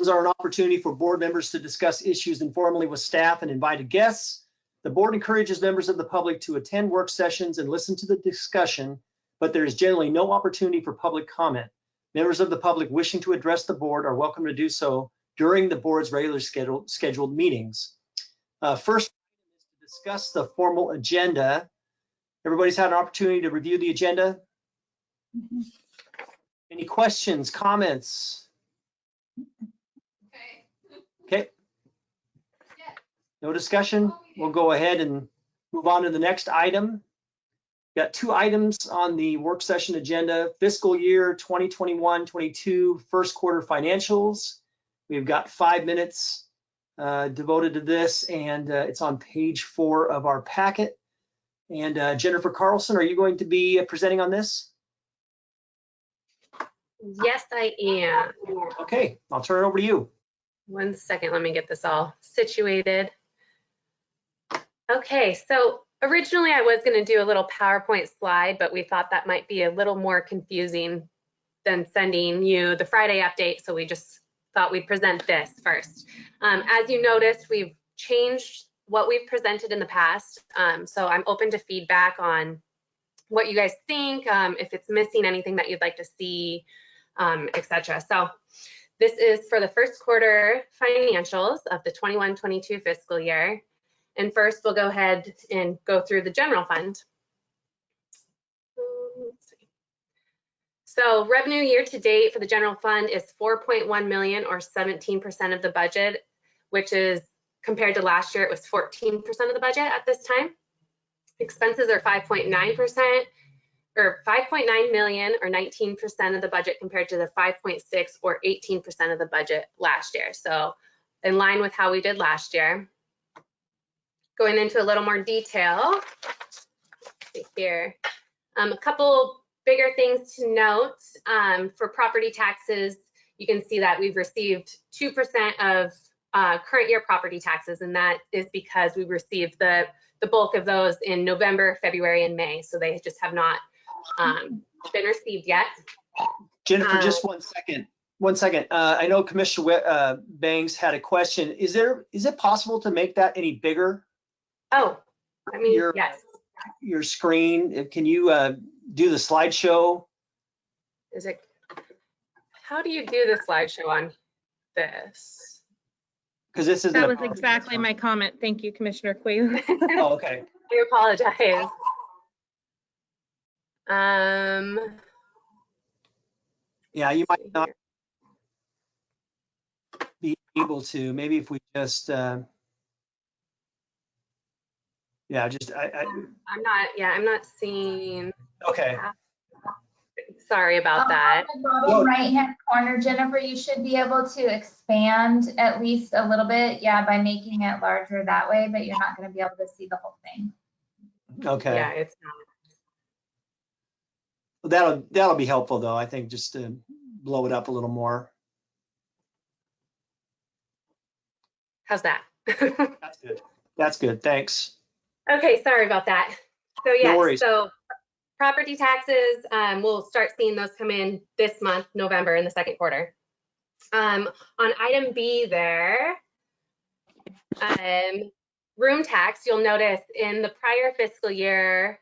are an opportunity for board members to discuss issues informally with staff and invited guests. The board encourages members of the public to attend work sessions and listen to the discussion, but there is generally no opportunity for public comment. Members of the public wishing to address the board are welcome to do so during the board's regular scheduled meetings. First is to discuss the formal agenda. Everybody's had an opportunity to review the agenda. Any questions, comments? Okay. No discussion. We'll go ahead and move on to the next item. Got two items on the work session agenda: fiscal year 2021-22 first quarter financials. We've got 5 minutes devoted to this, and it's on page 4 of our packet. And Jennifer Carlson, are you going to be presenting on this? Yes, I am. Okay, I'll turn it over to you. 1 second, let me get this all situated. Okay, so originally I was going to do a little PowerPoint slide, but we thought that might be a little more confusing than sending you the Friday update, so we just thought we'd present this first. As you noticed, we've changed what we've presented in the past, so I'm open to feedback on what you guys think, if it's missing anything that you'd like to see, etc. So this is for the first quarter financials of the 21-22 fiscal year. And first, we'll go ahead and go through the general fund. Let's see. So revenue year to date for the general fund is 4.1 million, or 17% of the budget, which is compared to last year, it was 14% of the budget at this time. Expenses are 5.9%, or 5.9 million, or 19% of the budget, compared to the 5.6 or 18% of the budget last year. So in line with how we did last year. Going into a little more detail, let's see here. A couple bigger things to note. For property taxes, you can see that we've received 2% of current year property taxes, and that is because we received the bulk of those in November, February, and May. So they just have not been received yet. Jennifer, just 1 second. 1 second. I know Commissioner Bangs had a question. Is it possible to make that any bigger? Oh, I mean, yes. Your screen, can you do the slideshow? Is it? How do you do the slideshow on this? Because this isn't. That was exactly my comment. Thank you, Commissioner Quayle. Oh, okay. I apologize. Yeah, you might not be able to. Maybe if we just. Yeah, just I'm not seeing. Okay. Sorry about that. On the bottom right-hand corner, Jennifer, you should be able to expand at least a little bit, yeah, by making it larger that way, but you're not going to be able to see the whole thing. Okay. Yeah, it's not. That'll be helpful though, I think, just to blow it up a little more. How's that? That's good. That's good. Thanks. Okay, sorry about that. So yeah, No worries. So property taxes, we'll start seeing those come in this month, November, in the second quarter. On item B there, room tax, you'll notice in the prior fiscal year,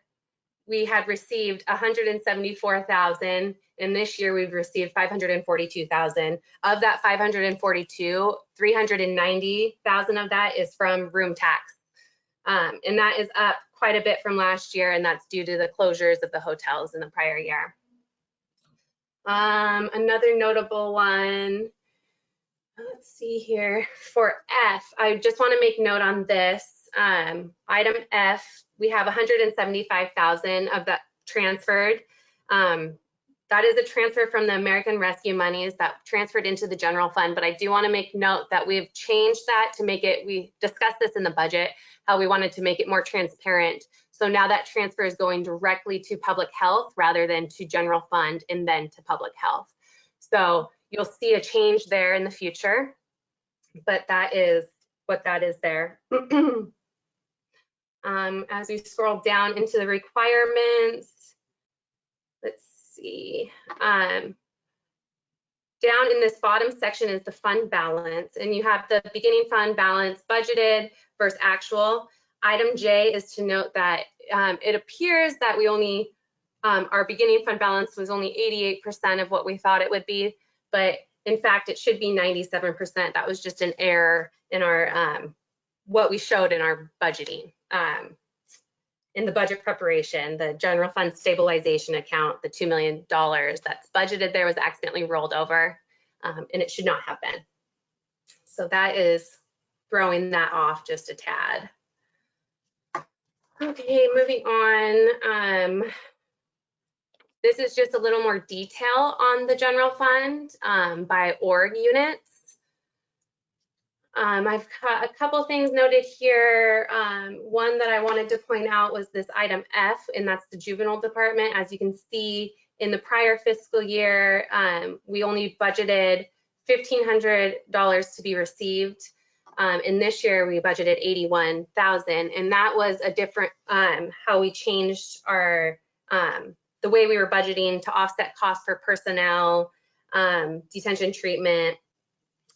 we had received 174,000, and this year we've received 542,000. Of that 542, 390,000 of that is from room tax. And that is up quite a bit from last year, and that's due to the closures of the hotels in the prior year. Another notable one, let's see here, for F, I just want to make note on this. Item F, we have 175,000 of that transferred. That is a transfer from the American Rescue monies that transferred into the general fund, but I do want to make note that we've changed that to make it, we discussed this in the budget, how we wanted to make it more transparent. So now that transfer is going directly to public health rather than to general fund and then to public health. So you'll see a change there in the future, but that is what that is there. As we scroll down into the requirements, let's see. Down down in this bottom section is the fund balance, and you have the beginning fund balance budgeted versus actual. Item J is to note that it appears that we only, our beginning fund balance was only 88% of what we thought it would be, but in fact, it should be 97%. That was just an error in our, what we showed in our budgeting. In the budget preparation, the general fund stabilization account, the $2 million that's budgeted there was accidentally rolled over, and it should not have been. So that is throwing that off just a tad. Okay, moving on. This is just a little more detail on the general fund by org units. I've got a couple things noted here. One that I wanted to point out was this item F, and that's the Juvenile Department. As you can see, in the prior fiscal year, we only budgeted $1,500 to be received. And this year we budgeted $81,000, and that was a different, how we changed our, the way we were budgeting to offset costs for personnel, detention treatment,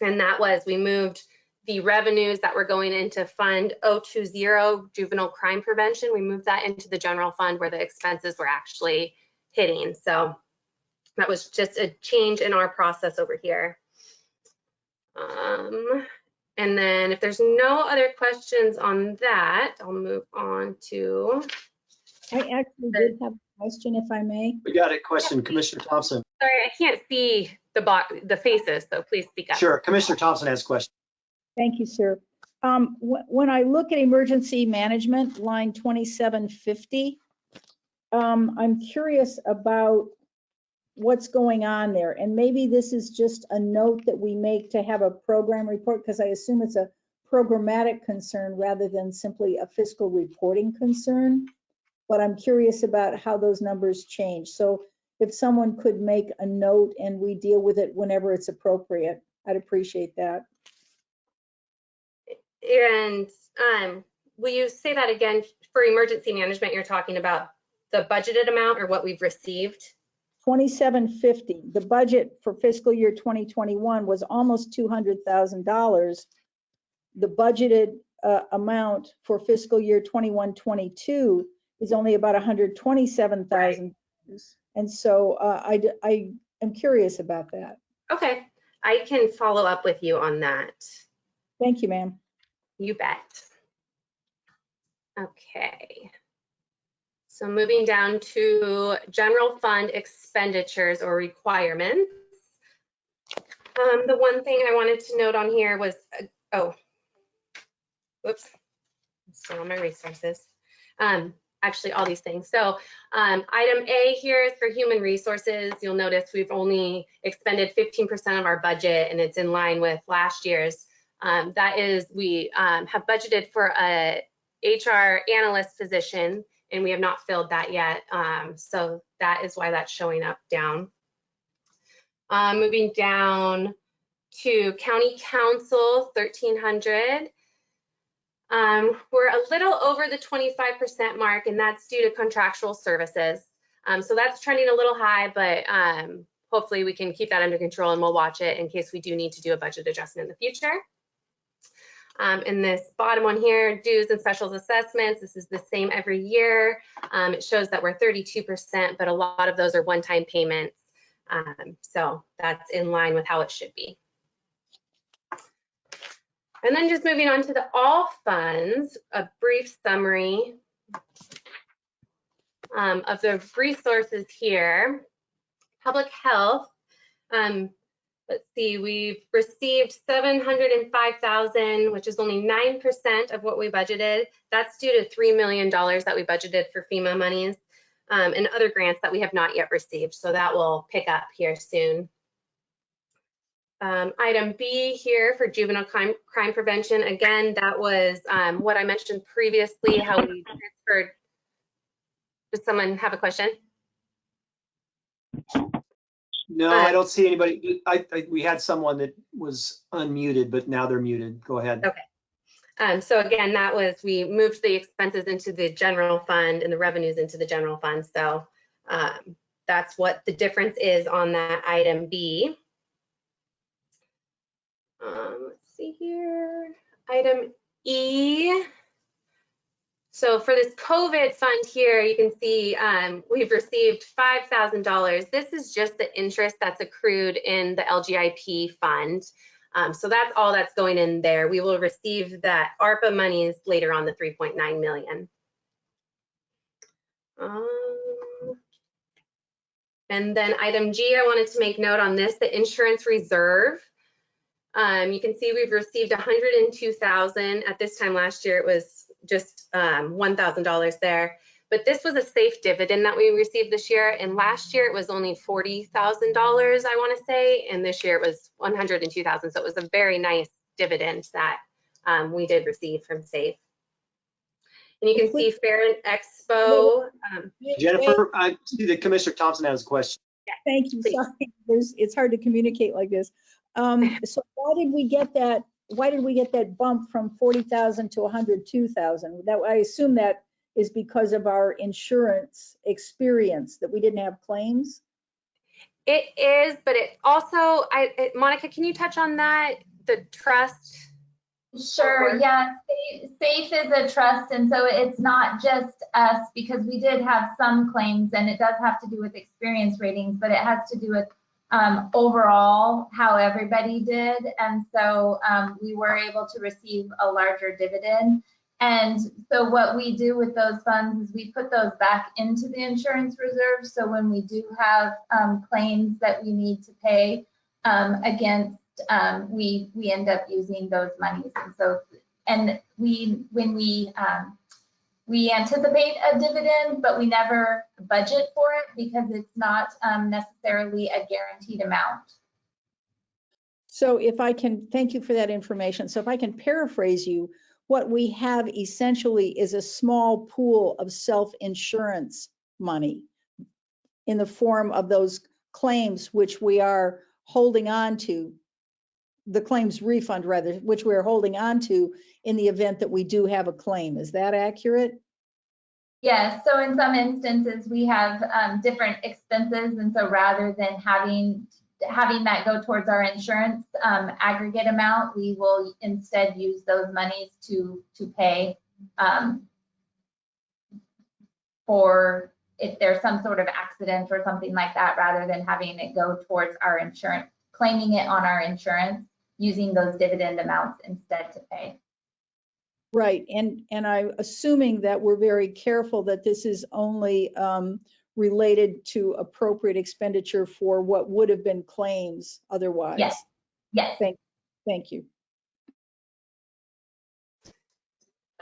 and that was, we moved the revenues that were going into Fund 020, Juvenile Crime Prevention, we moved that into the general fund where the expenses were actually hitting. So that was just a change in our process over here. And then if there's no other questions on that, I'll move on to. I actually did have a question, if I may. We got a question, Commissioner Thompson. Sorry, I can't see the faces, so please speak up. Sure, Commissioner Thompson has a question. Thank you, sir. When I look at emergency management, line 2750, I'm curious about what's going on there. And maybe this is just a note that we make to have a program report, because I assume it's a programmatic concern rather than simply a fiscal reporting concern. But I'm curious about how those numbers change. So if someone could make a note and we deal with it whenever it's appropriate, I'd appreciate that. And will you say that again? For emergency management, you're talking about the budgeted amount or what we've received? 2750. The budget for fiscal year 2021 was almost $200,000. The budgeted amount for fiscal year 21-22 is only about $127,000. Right. And so I am curious about that. Okay, I can follow up with you on that. Thank you, ma'am. You bet. Okay. So moving down to general fund expenditures or requirements. The one thing I wanted to note on here was, whoops, I'm still on my resources. Actually, all these things. So item A here is for human resources. You'll notice we've only expended 15% of our budget, and it's in line with last year's. That is, we have budgeted for a HR analyst position, and we have not filled that yet. So that is why that's showing up down. Moving down to county council, 1,300. We're a little over the 25% mark, and that's due to contractual services. So that's trending a little high, but hopefully we can keep that under control, and we'll watch it in case we do need to do a budget adjustment in the future. In this bottom one here, dues and specials assessments, this is the same every year. It shows that we're 32%, but a lot of those are one-time payments. So that's in line with how it should be. And then just moving on to the all funds, a brief summary of the resources here. Public health, let's see, we've received $705,000, which is only 9% of what we budgeted. That's due to $3 million that we budgeted for FEMA monies and other grants that we have not yet received. So that will pick up here soon. Item B here for juvenile crime prevention. Again, that was what I mentioned previously, how we transferred. Does someone have a question? No, I don't see anybody. We had someone that was unmuted, but now they're muted. Go ahead. Okay. So again, that was, we moved the expenses into the general fund and the revenues into the general fund. So that's what the difference is on that item B. Let's see here. Item E. So for this COVID fund here, you can see we've received $5,000. This is just the interest that's accrued in the LGIP fund. So that's all that's going in there. We will receive that ARPA monies later on, the 3.9 million. And then item G, I wanted to make note on this, the insurance reserve. You can see we've received $102,000. At this time last year, it was just $1,000 there. But this was a safe dividend that we received this year. And last year it was only $40,000, I want to say. And this year it was $102,000. So it was a very nice dividend that we did receive from SAFE. And you can see Fair and Expo. Jennifer, I see that Commissioner Thompson has a question. Thank you. Please. Sorry, it's hard to communicate like this. So why did we get that? Why did we get that bump from 40,000 to 102,000? That I assume that is because of our insurance experience, that we didn't have claims. It is, but it also, Monica, can you touch on that? The trust. Sure, yeah, SAFE is a trust, and so it's not just us, because we did have some claims, and it does have to do with experience ratings, but it has to do with overall how everybody did. And so we were able to receive a larger dividend. And so what we do with those funds is we put those back into the insurance reserve. So when we do have claims that we need to pay against, we end up using those monies. And so, and when we anticipate a dividend, but we never budget for it because it's not necessarily a guaranteed amount. So if I can, thank you for that information. So if I can paraphrase you, what we have essentially is a small pool of self-insurance money in the form of those claims, which we are holding on to, the claims refund rather, which we're holding on to in the event that we do have a claim. Is that accurate? Yes, so in some instances we have different expenses, and so rather than having that go towards our insurance aggregate amount, we will instead use those monies to pay for if there's some sort of accident or something like that, rather than having it go towards our insurance, claiming it on our insurance, using those dividend amounts instead to pay. Right, and I'm assuming that we're very careful that this is only related to appropriate expenditure for what would have been claims otherwise. Yes, yes. Thank you.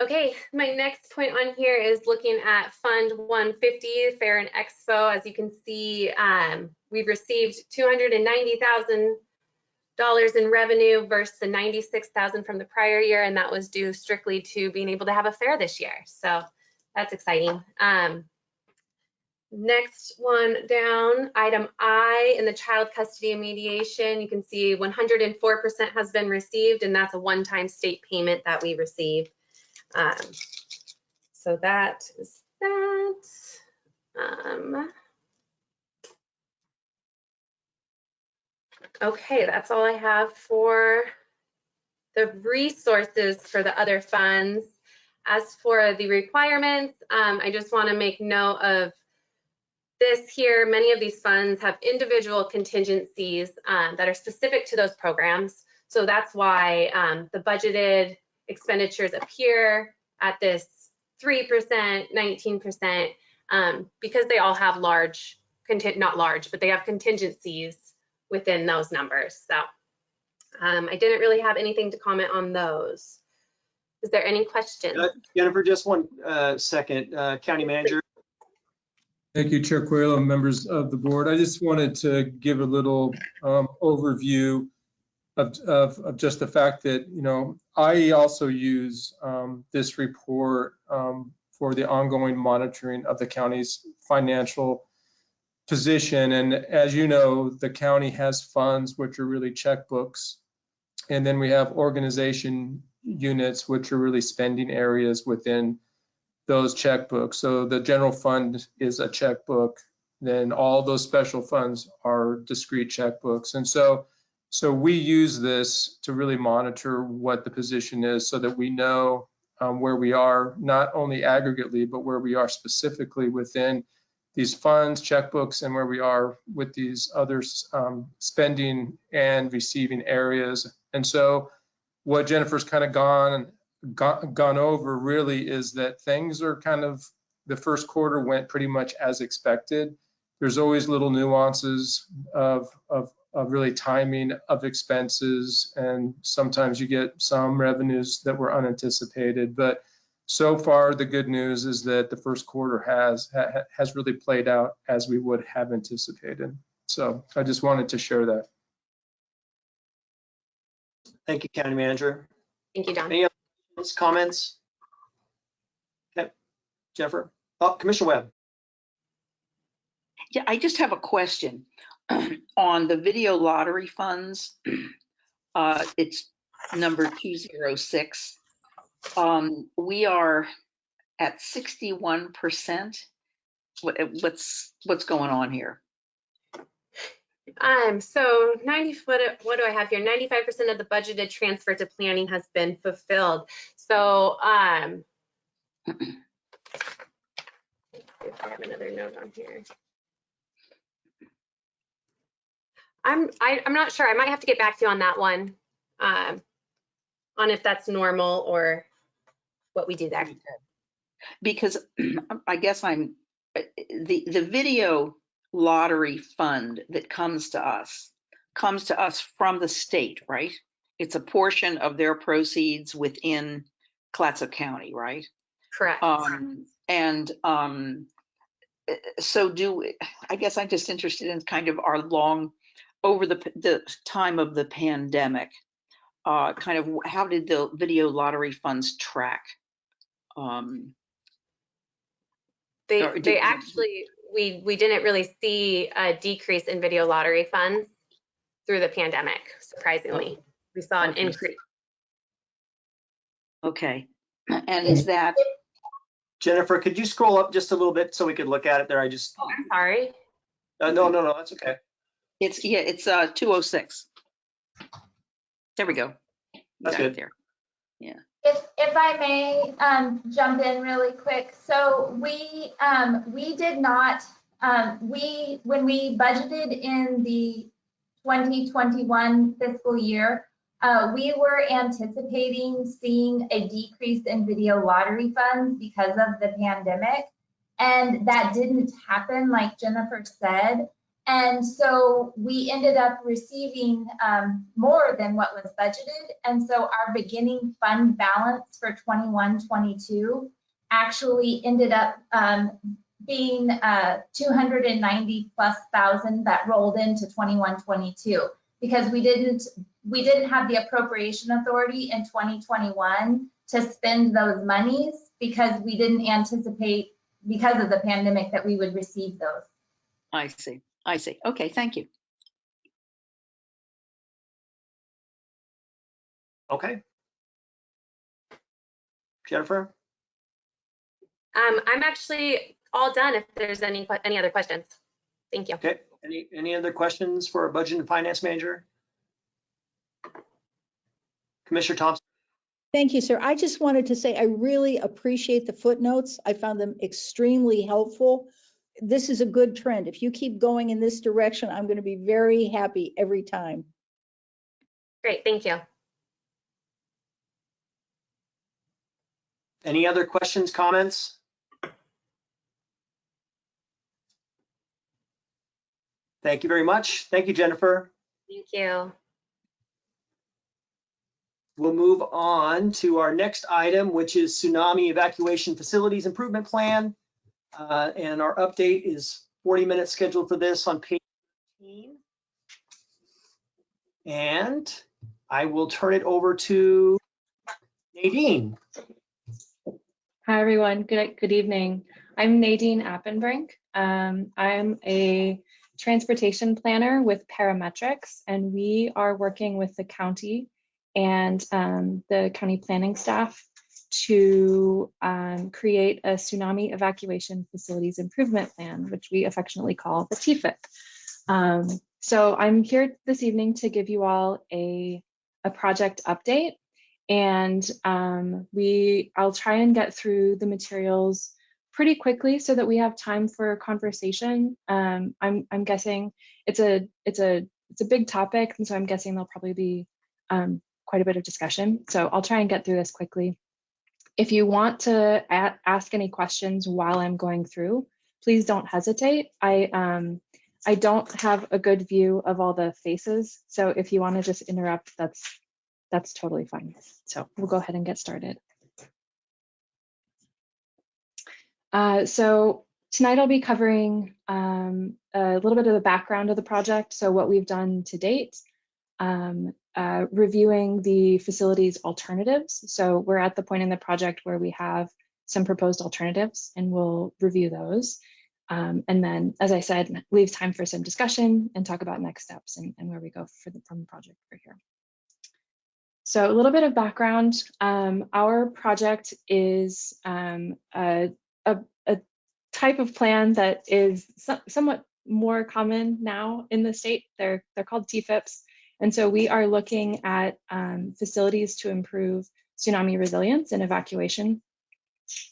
Okay, my next point on here is looking at Fund 150, Fair and Expo. As you can see, we've received $290,000 in revenue versus the $96,000 from the prior year, and that was due strictly to being able to have a fair this year. So that's exciting. Next one down, item I in the child custody and mediation, you can see 104% has been received, and that's a one-time state payment that we receive. So that is that. Okay, that's all I have for the resources for the other funds. As for the requirements, I just want to make note of this here. Many of these funds have individual contingencies that are specific to those programs. So that's why the budgeted expenditures appear at this 3%, 19%, because they all have large, not large, but they have contingencies within those numbers. So I didn't really have anything to comment on those. Is there any questions? Jennifer, just one second. County Manager. Thank you, Chair Coelho and members of the board. I just wanted to give a little overview of just the fact that, you know, I also use this report for the ongoing monitoring of the county's financial position. And as you know, the county has funds, which are really checkbooks. And then we have organization units, which are really spending areas within those checkbooks. So the general fund is a checkbook. Then all those special funds are discrete checkbooks. And so So we use this to really monitor what the position is so that we know where we are, not only aggregately, but where we are specifically within these funds, checkbooks, and where we are with these other spending and receiving areas. And so what Jennifer's kind of gone over really is that things are kind of, the first quarter went pretty much as expected. There's always little nuances of really timing of expenses, and sometimes you get some revenues that were unanticipated. But so far, the good news is that the first quarter has really played out as we would have anticipated. So I just wanted to share that. Thank you, County Manager. Thank you, John. Any other comments? Okay, Jennifer. Oh, Commissioner Webb. Yeah, I just have a question on the video lottery funds. It's number 206. We are at 61%. What's going on here? So what do I have here? 95% of the budgeted transfer to planning has been fulfilled. So if I have another note on here. I'm not sure. I might have to get back to you on that one, on if that's normal or what we do there. Because I guess the video lottery fund that comes to us from the state, right? It's a portion of their proceeds within Clatsop County, right? Correct. So I guess I'm just interested in kind of our over the time of the pandemic, kind of how did the video lottery funds track? They actually, we didn't really see a decrease in video lottery funds through the pandemic, surprisingly. We saw an increase. Okay, and is that? Jennifer, could you scroll up just a little bit so we could look at it there? I'm sorry. No, that's okay. It's 206. There we go. That's good. There. Yeah. If I may jump in really quick. So we did not, when we budgeted in the 2021 fiscal year, we were anticipating seeing a decrease in video lottery funds because of the pandemic. And that didn't happen, like Jennifer said. And so we ended up receiving more than what was budgeted. And so our beginning fund balance for 21-22 actually ended up being 290,000+ that rolled into 21-22 because we didn't have the appropriation authority in 2021 to spend those monies because we didn't anticipate, because of the pandemic, that we would receive those. I see. Okay, thank you. Okay. Jennifer? I'm actually all done if there's any other questions. Thank you. Okay. Any other questions for our Budget and Finance Manager? Commissioner Thompson? Thank you, sir. I just wanted to say I really appreciate the footnotes. I found them extremely helpful. This is a good trend. If you keep going in this direction, I'm going to be very happy every time. Great, thank you. Any other questions, comments? Thank you very much. Thank you, Jennifer. Thank you. We'll move on to our next item, which is Tsunami Evacuation Facilities Improvement Plan. And our update is 40 minutes scheduled for this on page 13. And I will turn it over to Nadine. Hi, everyone. Good evening. I'm Nadine Appenbrink. I'm a transportation planner with Parametrics, and we are working with the county and the county planning staff to create a Tsunami Evacuation Facilities Improvement Plan, which we affectionately call the TFIP. So I'm here this evening to give you all a project update, and I'll try and get through the materials pretty quickly so that we have time for conversation. I'm guessing it's a big topic, and so I'm guessing there'll probably be quite a bit of discussion. So I'll try and get through this quickly. If you want to ask any questions while I'm going through, please don't hesitate. I don't have a good view of all the faces, so if you want to just interrupt, that's totally fine. So we'll go ahead and get started. So tonight I'll be covering a little bit of the background of the project, so what we've done to date, reviewing the facilities alternatives. So we're at the point in the project where we have some proposed alternatives, and we'll review those. And then, as I said, leave time for some discussion and talk about next steps and where we go from the project for here. So a little bit of background. Our project is a type of plan that is somewhat more common now in the state. They're called TFIPs. And so we are looking at facilities to improve tsunami resilience and evacuation.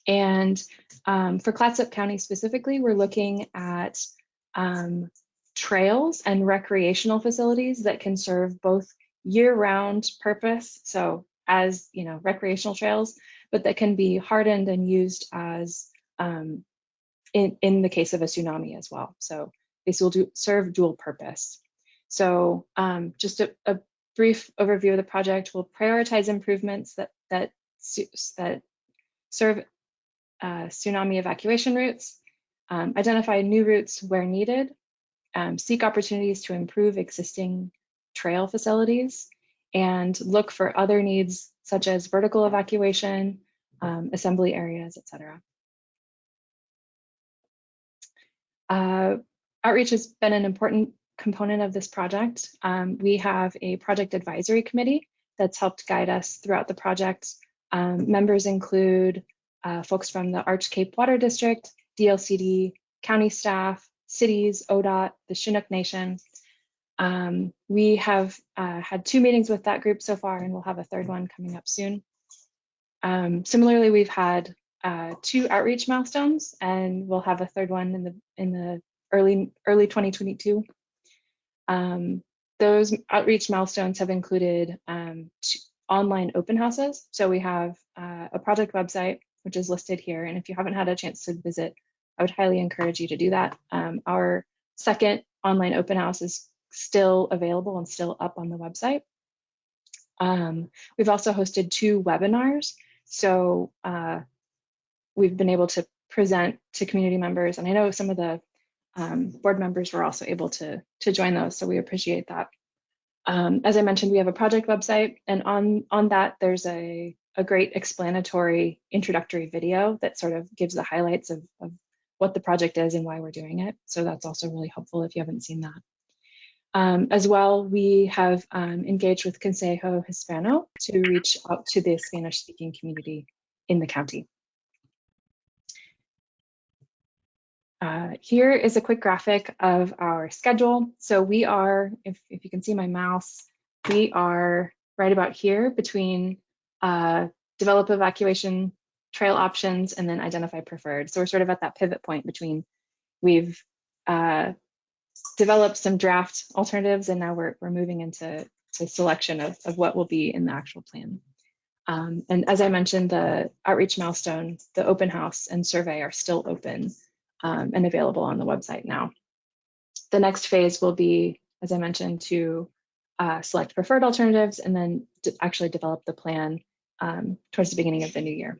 And for Clatsop County specifically, we're looking at trails and recreational facilities that can serve both year-round purpose, so as recreational trails, but that can be hardened and used as in the case of a tsunami as well. So this will serve dual purpose. So just a brief overview of the project. We'll prioritize improvements that serve tsunami evacuation routes, identify new routes where needed, seek opportunities to improve existing trail facilities, and look for other needs such as vertical evacuation, assembly areas, etc. Outreach has been an important component of this project. We have a project advisory committee that's helped guide us throughout the project. Members include folks from the Arch Cape Water District, DLCD, county staff, cities, ODOT, the Chinook Nation. We have had 2 meetings with that group so far, and we'll have a 3rd one coming up soon. Similarly, we've had 2 outreach milestones, and we'll have a 3rd one in the early 2022. Those outreach milestones have included 2 online open houses. So we have a project website, which is listed here, and if you haven't had a chance to visit, I would highly encourage you to do that. Our 2nd online open house is still available and still up on the website. We've also hosted 2 webinars. So we've been able to present to community members, and I know some of the board members were also able to join those, so we appreciate that. As I mentioned, we have a project website, and on that there's a great explanatory introductory video that sort of gives the highlights of what the project is and why we're doing it. So that's also really helpful if you haven't seen that. As well, we have engaged with Consejo Hispano to reach out to the Spanish-speaking community in the county. Here is a quick graphic of our schedule. So we are, if you can see my mouse, we are right about here between develop evacuation trail options and then identify preferred. So we're sort of at that pivot point between we've developed some draft alternatives, and now we're moving into selection of what will be in the actual plan. And as I mentioned, the outreach milestone, the open house and survey are still open and available on the website now. The next phase will be, as I mentioned, to select preferred alternatives and then actually develop the plan towards the beginning of the new year.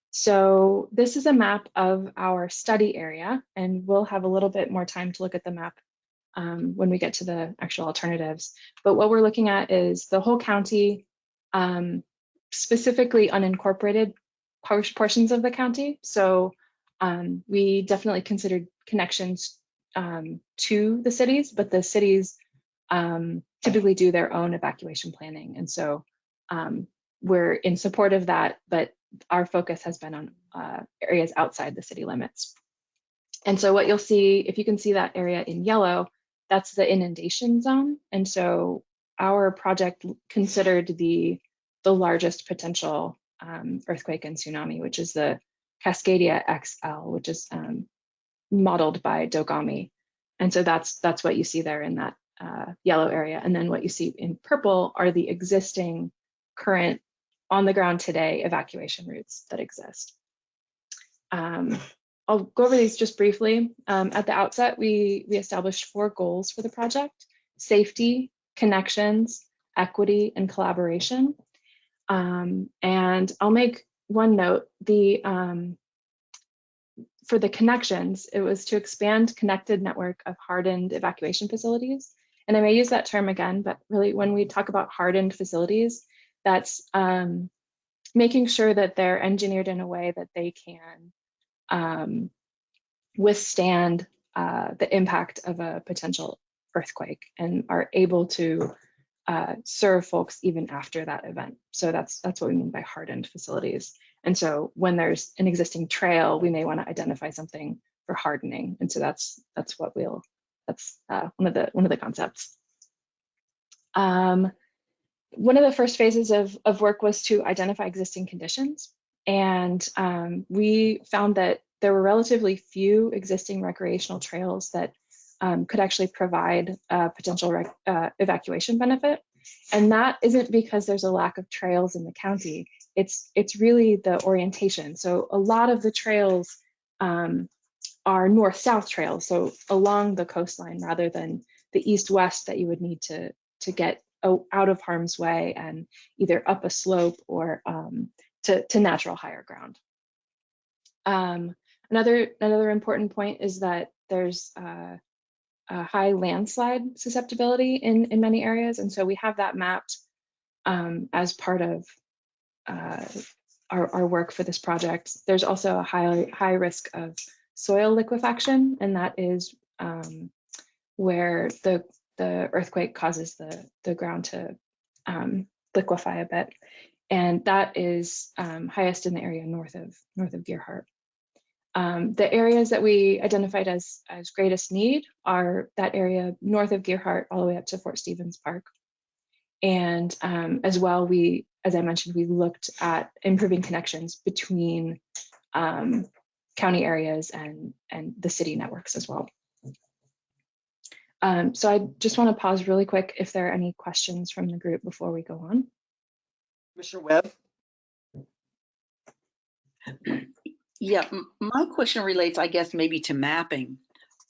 So this is a map of our study area, and we'll have a little bit more time to look at the map when we get to the actual alternatives. But what we're looking at is the whole county, specifically unincorporated portions of the county. So we definitely considered connections to the cities, but the cities typically do their own evacuation planning. And so we're in support of that, but our focus has been on areas outside the city limits. And so what you'll see, if you can see that area in yellow, that's the inundation zone. And so our project considered the largest potential earthquake and tsunami, which is the Cascadia XL, which is modeled by Dogami. And so that's what you see there in that yellow area. And then what you see in purple are the existing current on the ground today evacuation routes that exist. I'll go over these just briefly. At the outset, we established 4 goals for the project: safety, connections, equity, and collaboration. And I'll make one note. For the connections, it was to expand connected network of hardened evacuation facilities. And I may use that term again, but really when we talk about hardened facilities, that's making sure that they're engineered in a way that they can withstand the impact of a potential earthquake and are able to serve folks even after that event. So that's what we mean by hardened facilities. And so when there's an existing trail, we may want to identify something for hardening. And so that's one of the concepts. One of the first phases of work was to identify existing conditions. And we found that there were relatively few existing recreational trails that could actually provide a potential evacuation benefit. And that isn't because there's a lack of trails in the county. It's really the orientation. So a lot of the trails are north-south trails, so along the coastline rather than the east-west that you would need to get out of harm's way and either up a slope or to natural higher ground. Another important point is that there's a high landslide susceptibility in many areas, and so we have that mapped as part of our work for this project. There's also a high risk of soil liquefaction, and that is where the earthquake causes the ground to liquefy a bit, and that is highest in the area north of Gearhart. The areas that we identified as greatest need are that area north of Gearhart all the way up to Fort Stevens Park. And as well, as I mentioned, we looked at improving connections between county areas and the city networks as well. So I just want to pause really quick if there are any questions from the group before we go on. Commissioner Webb? Yeah, my question relates, I guess, maybe to mapping.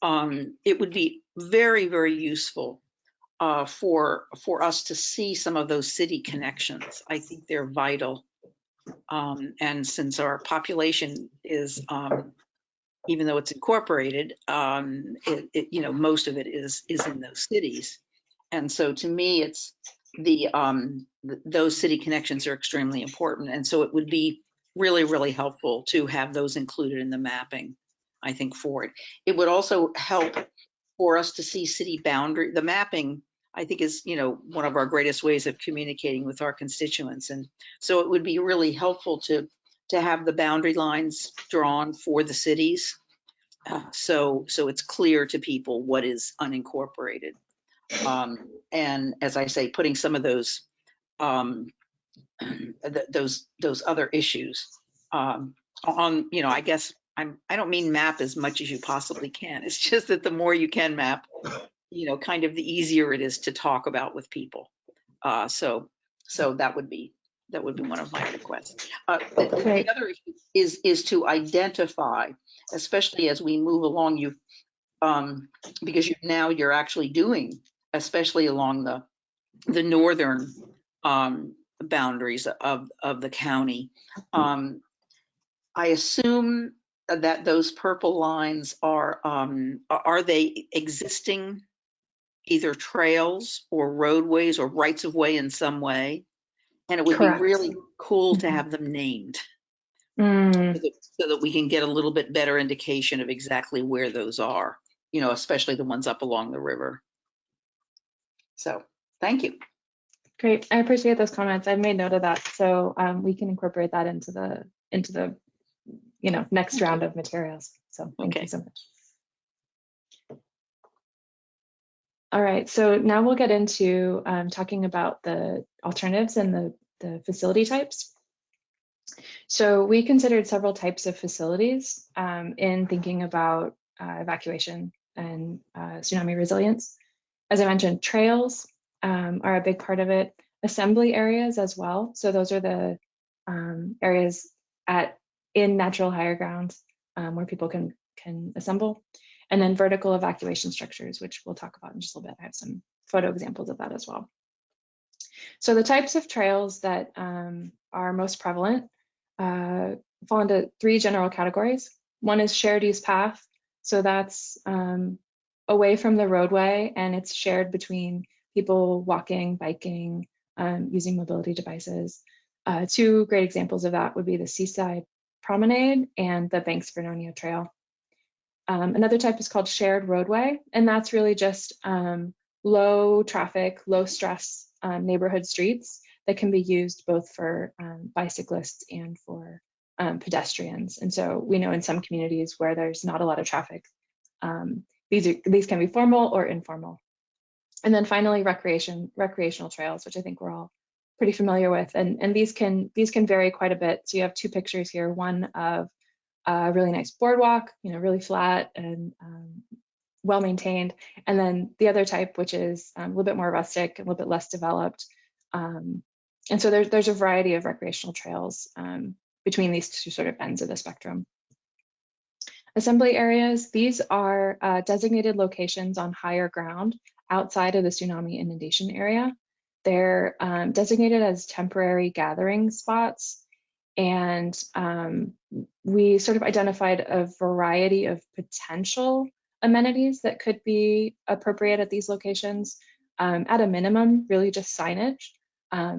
It would be very, very useful for us to see some of those city connections. I think they're vital. And since our population is, even though it's incorporated, most of it is in those cities. And so to me, it's those city connections are extremely important. And so it would be really, really helpful to have those included in the mapping, I think, for it. It would also help for us to see city boundary. The mapping, I think, is, one of our greatest ways of communicating with our constituents. And so it would be really helpful to have the boundary lines drawn for the cities. So it's clear to people what is unincorporated. And as I say, putting some of those other issues on, I guess I don't mean map as much as you possibly can. It's just that the more you can map, kind of the easier it is to talk about with people. So that would be one of my requests. The other issue is to identify, especially as we move along, because you're actually doing, especially along the northern boundaries of the county. I assume that those purple lines are they existing either trails or roadways or rights of way in some way? And it would Correct. be really cool to have them named so that we can get a little bit better indication of exactly where those are, especially the ones up along the river. So thank you. Great, I appreciate those comments. I've made note of that, so we can incorporate that into the next round of materials. So thank you so much. All right, so now we'll get into talking about the alternatives and the facility types. So we considered several types of facilities in thinking about evacuation and tsunami resilience. As I mentioned, trails are a big part of it. Assembly areas as well. So those are the areas in natural higher ground where people can assemble. And then vertical evacuation structures, which we'll talk about in just a little bit. I have some photo examples of that as well. So the types of trails that are most prevalent fall into 3 general categories. One is shared use path. So that's away from the roadway, and it's shared between people walking, biking, using mobility devices. 2 great examples of that would be the Seaside Promenade and the Banks Vernonia Trail. Another type is called shared roadway, and that's really just low traffic, low stress neighborhood streets that can be used both for bicyclists and for pedestrians. And so we know in some communities where there's not a lot of traffic, these can be formal or informal. And then finally, recreational trails, which I think we're all pretty familiar with. And these can vary quite a bit. So you have 2 pictures here, one of a really nice boardwalk, really flat and well maintained. And then the other type, which is a little bit more rustic, a little bit less developed. And so there's a variety of recreational trails between these 2 sort of ends of the spectrum. Assembly areas, these are designated locations on higher ground outside of the tsunami inundation area. They're designated as temporary gathering spots. And we sort of identified a variety of potential amenities that could be appropriate at these locations. At a minimum, really just signage,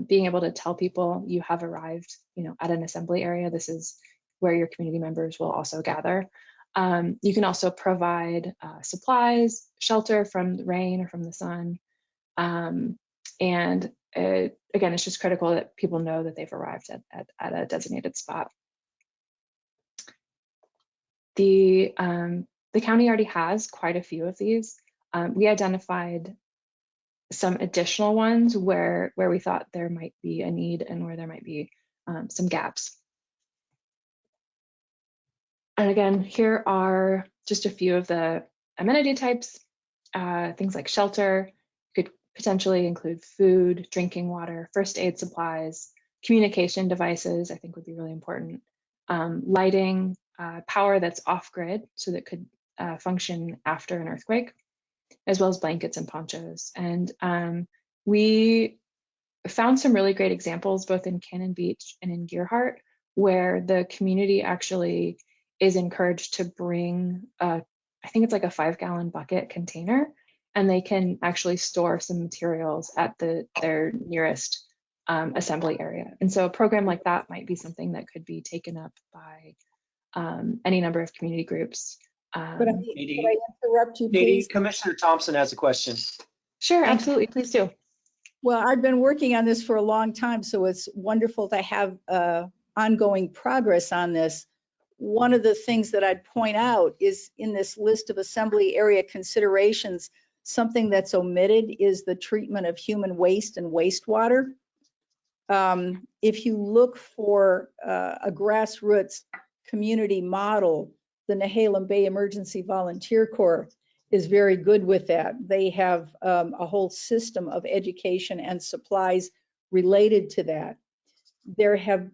being able to tell people you have arrived, at an assembly area. This is where your community members will also gather. You can also provide supplies, shelter from the rain or from the sun. And again, it's just critical that people know that they've arrived at a designated spot. The county already has quite a few of these. We identified some additional ones where we thought there might be a need and where there might be some gaps. And again, here are just a few of the amenity types. Things like shelter could potentially include food, drinking water, first aid supplies, communication devices, I think would be really important. Lighting, power that's off-grid, so that could function after an earthquake, as well as blankets and ponchos. And we found some really great examples, both in Cannon Beach and in Gearhart, where the community actually is encouraged to bring, I think it's like a 5-gallon bucket container, and they can actually store some materials at their nearest assembly area. And so a program like that might be something that could be taken up by any number of community groups. Could I interrupt you, please? Commissioner Thompson has a question. Sure, absolutely, please do. Well, I've been working on this for a long time, so it's wonderful to have ongoing progress on this. One of the things that I'd point out is in this list of assembly area considerations, something that's omitted is the treatment of human waste and wastewater. If you look for a grassroots community model, the Nehalem Bay Emergency Volunteer Corps is very good with that. They have a whole system of education and supplies related to that. There have,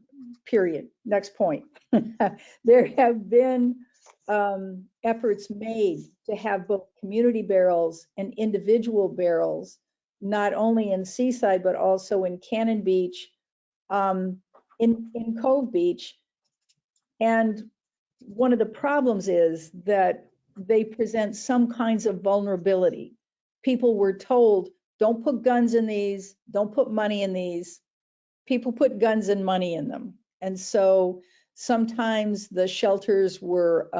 period, next point. There have been efforts made to have both community barrels and individual barrels, not only in Seaside, but also in Cannon Beach, in Cove Beach. And one of the problems is that they present some kinds of vulnerability. People were told, don't put guns in these, don't put money in these. People put guns and money in them. And so sometimes the shelters were,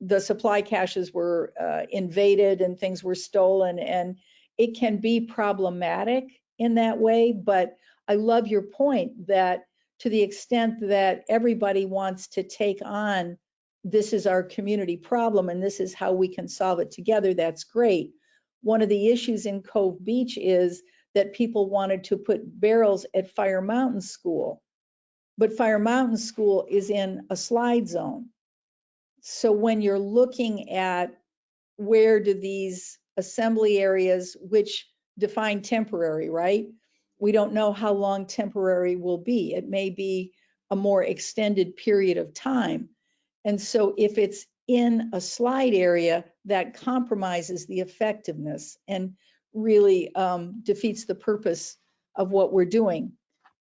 the supply caches were invaded and things were stolen, and it can be problematic in that way. But I love your point that to the extent that everybody wants to take on, this is our community problem and this is how we can solve it together, that's great. one of the issues in Cove Beach is that people wanted to put barrels at Fire Mountain School, but Fire Mountain School is in a slide zone. So when you're looking at where do these assembly areas, which define temporary, right? We don't know how long temporary will be. It may be a more extended period of time. And so if it's in a slide area, that compromises the effectiveness and really defeats the purpose of what we're doing.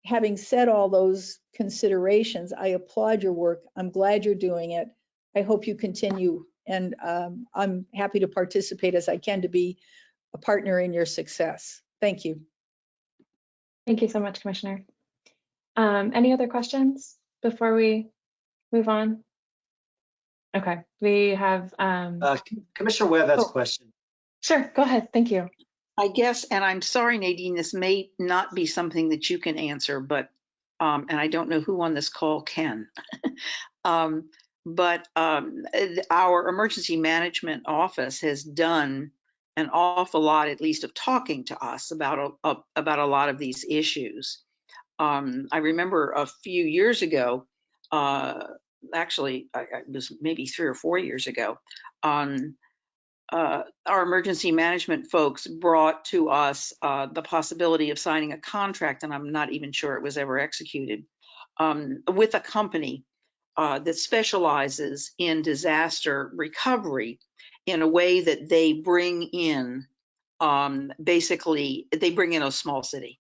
Having said all those considerations, I applaud your work. I'm glad you're doing it. I hope you continue, and I'm happy to participate as I can to be a partner in your success. Thank you. Thank you so much, Commissioner. Any other questions before we move on? Okay, we have. Commissioner Webb has a question. Sure, go ahead. Thank you. I guess, and I'm sorry, Nadine, this may not be something that you can answer, but, and I don't know who on this call can. But our emergency management office has done an awful lot, at least of talking to us about a lot of these issues. I remember a few years ago, actually, it was maybe 3 or 4 years ago, our emergency management folks brought to us the possibility of signing a contract, and I'm not even sure it was ever executed, with a company that specializes in disaster recovery in a way that they bring in, basically, they bring in a small city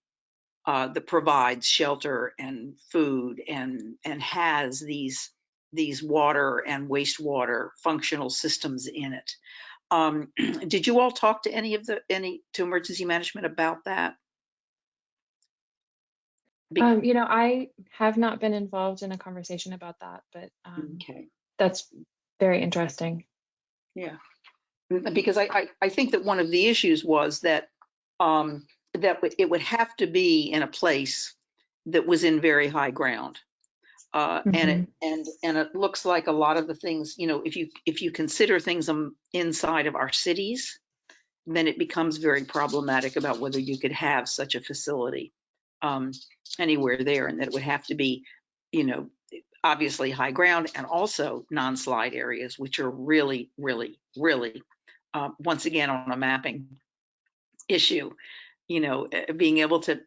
that provides shelter and food and has these water and wastewater functional systems in it. Did you all talk to to emergency management about that? You know, I have not been involved in a conversation about that, but Okay. that's very interesting. Yeah, because I think that one of the issues was that it would have to be in a place that was in very high ground. And it looks like a lot of the things, you know, if you consider things inside of our cities, then it becomes very problematic about whether you could have such a facility anywhere there, and that it would have to be, you know, obviously high ground and also non-slide areas, which are really, really, really, once again, on a mapping issue. You know, being able to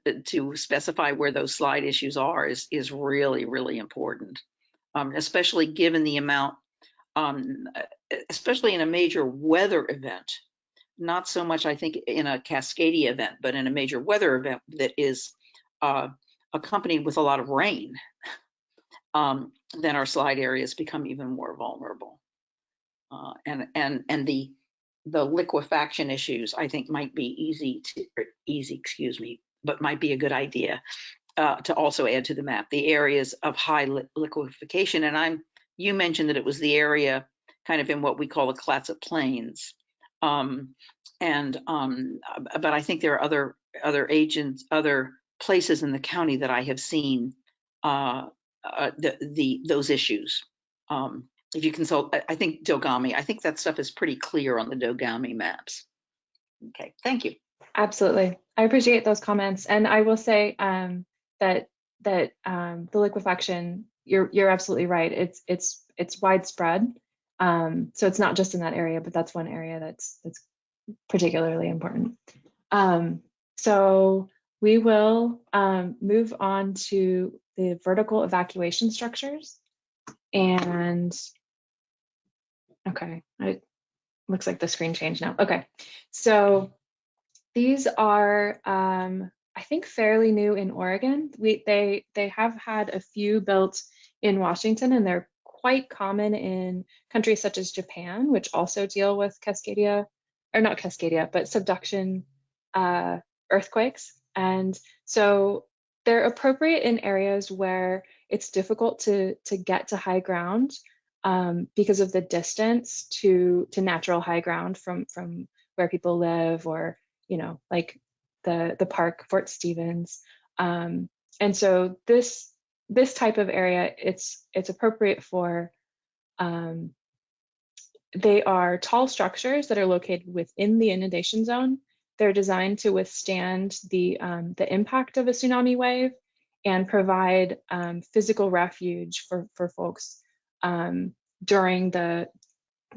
specify where those slide issues are is really, really important, especially given the amount, especially in a major weather event, not so much, I think, in a Cascadia event, but in a major weather event that is accompanied with a lot of rain, then our slide areas become even more vulnerable. And the liquefaction issues, I think, might be but might be a good idea to also add to the map, the areas of high liquefaction. And you mentioned that it was the area kind of in what we call the Clatsop Plains. But I think there are other places in the county that I have seen those issues. If you consult, I think Dogami, I think that stuff is pretty clear on the Dogami maps. Okay, thank you. Absolutely. I appreciate those comments. And I will say that the liquefaction, you're absolutely right. It's widespread. So it's not just in that area, but that's one area that's particularly important. So we will move on to the vertical evacuation structures. And okay, it looks like the screen changed now. Okay, so these are, I think, fairly new in Oregon. They have had a few built in Washington, and they're quite common in countries such as Japan, which also deal with Cascadia, or not Cascadia, but subduction earthquakes. And so they're appropriate in areas where it's difficult to get to high ground because of the distance to natural high ground from where people live, or, you know, like the park, Fort Stevens. And so this type of area, it's appropriate for They are tall structures that are located within the inundation zone. They're designed to withstand the impact of a tsunami wave and provide physical refuge for folks during the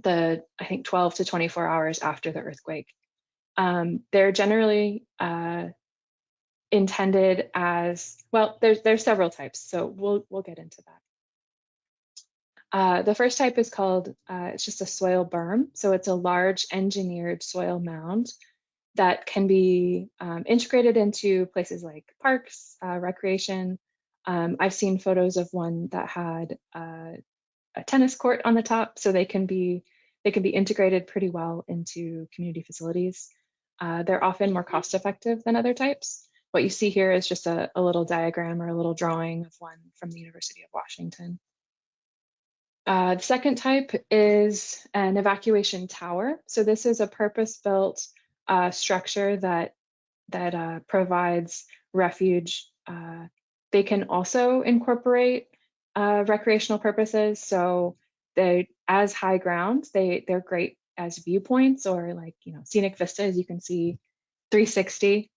I think 12 to 24 hours after the earthquake. They're generally intended as, well, there's several types, so we'll get into that. The first type is called, it's just a soil berm. So it's a large engineered soil mound that can be integrated into places like parks, recreation. I've seen photos of one that had a tennis court on the top, so they can be integrated pretty well into community facilities. They're often more cost effective than other types. What you see here is just a little diagram or a little drawing of one from the University of Washington. The second type is an evacuation tower. So this is a purpose-built structure that provides refuge. They can also incorporate recreational purposes. So as high ground, they're great as viewpoints or like, scenic vistas. You can see 360.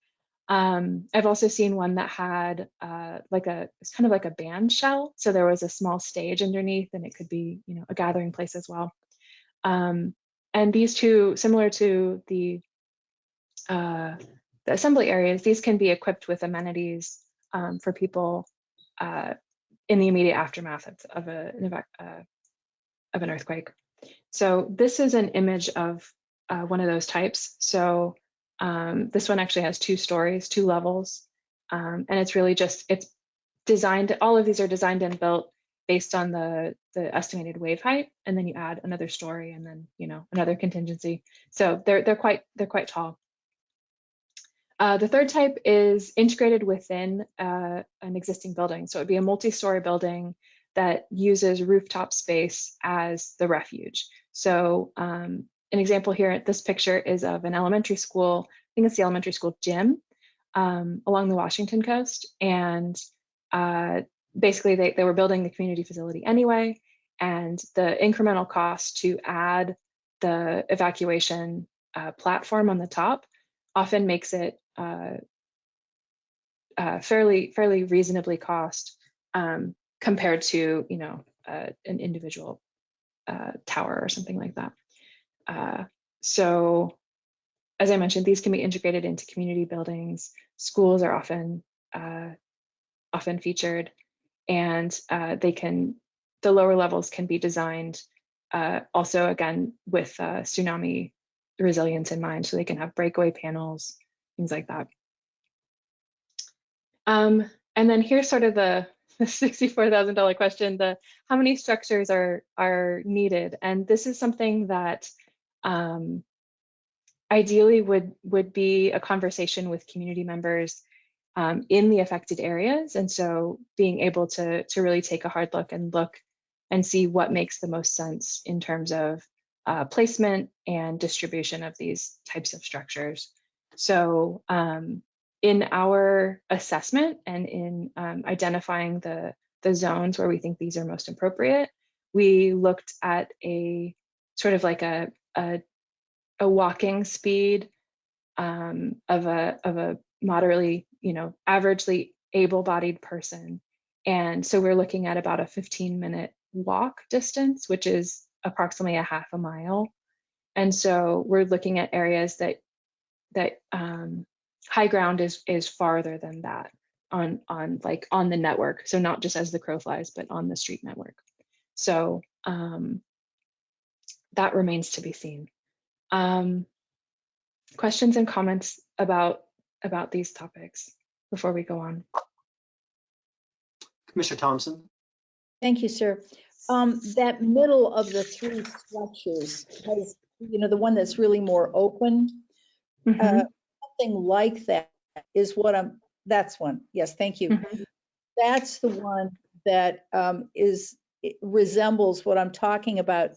I've also seen one that had it's kind of like a band shell. So there was a small stage underneath, and it could be, a gathering place as well. And these two, similar to the assembly areas, these can be equipped with amenities for people in the immediate aftermath of an earthquake. So this is an image of one of those types. So this one actually has 2 stories, 2 levels, and it's really just, it's designed, all of these are designed and built based on the estimated wave height, and then you add another story and then, another contingency. So they're quite tall. The third type is integrated within an existing building. So it'd be a multi-story building that uses rooftop space as the refuge. So an example here, this picture is of an elementary school. I think it's the elementary school gym along the Washington coast. And basically they were building the community facility anyway. And the incremental cost to add the evacuation platform on the top often makes it fairly reasonably cost compared to, an individual tower or something like that. So as I mentioned, these can be integrated into community buildings. Schools are often featured, and the lower levels can be designed also, again, with tsunami resilience in mind, so they can have breakaway panels, things like that. And then here's sort of the $64,000 question: how many structures are needed? And this is something that ideally would be a conversation with community members in the affected areas. And so being able to really take a hard look and see what makes the most sense in terms of placement and distribution of these types of structures. So in our assessment and in identifying the zones where we think these are most appropriate, we looked at a sort of like a walking speed of a moderately, averagely able-bodied person. And so we're looking at about a 15-minute walk distance, which is approximately a half a mile. And so we're looking at areas that high ground is farther than that on the network. So not just as the crow flies, but on the street network. So that remains to be seen. Questions and comments about these topics before we go on? Commissioner Thompson. Thank you, sir. That middle of the 3 structures has, the one that's really more open, something like that is what that's one. Yes, thank you. That's the one that it resembles what I'm talking about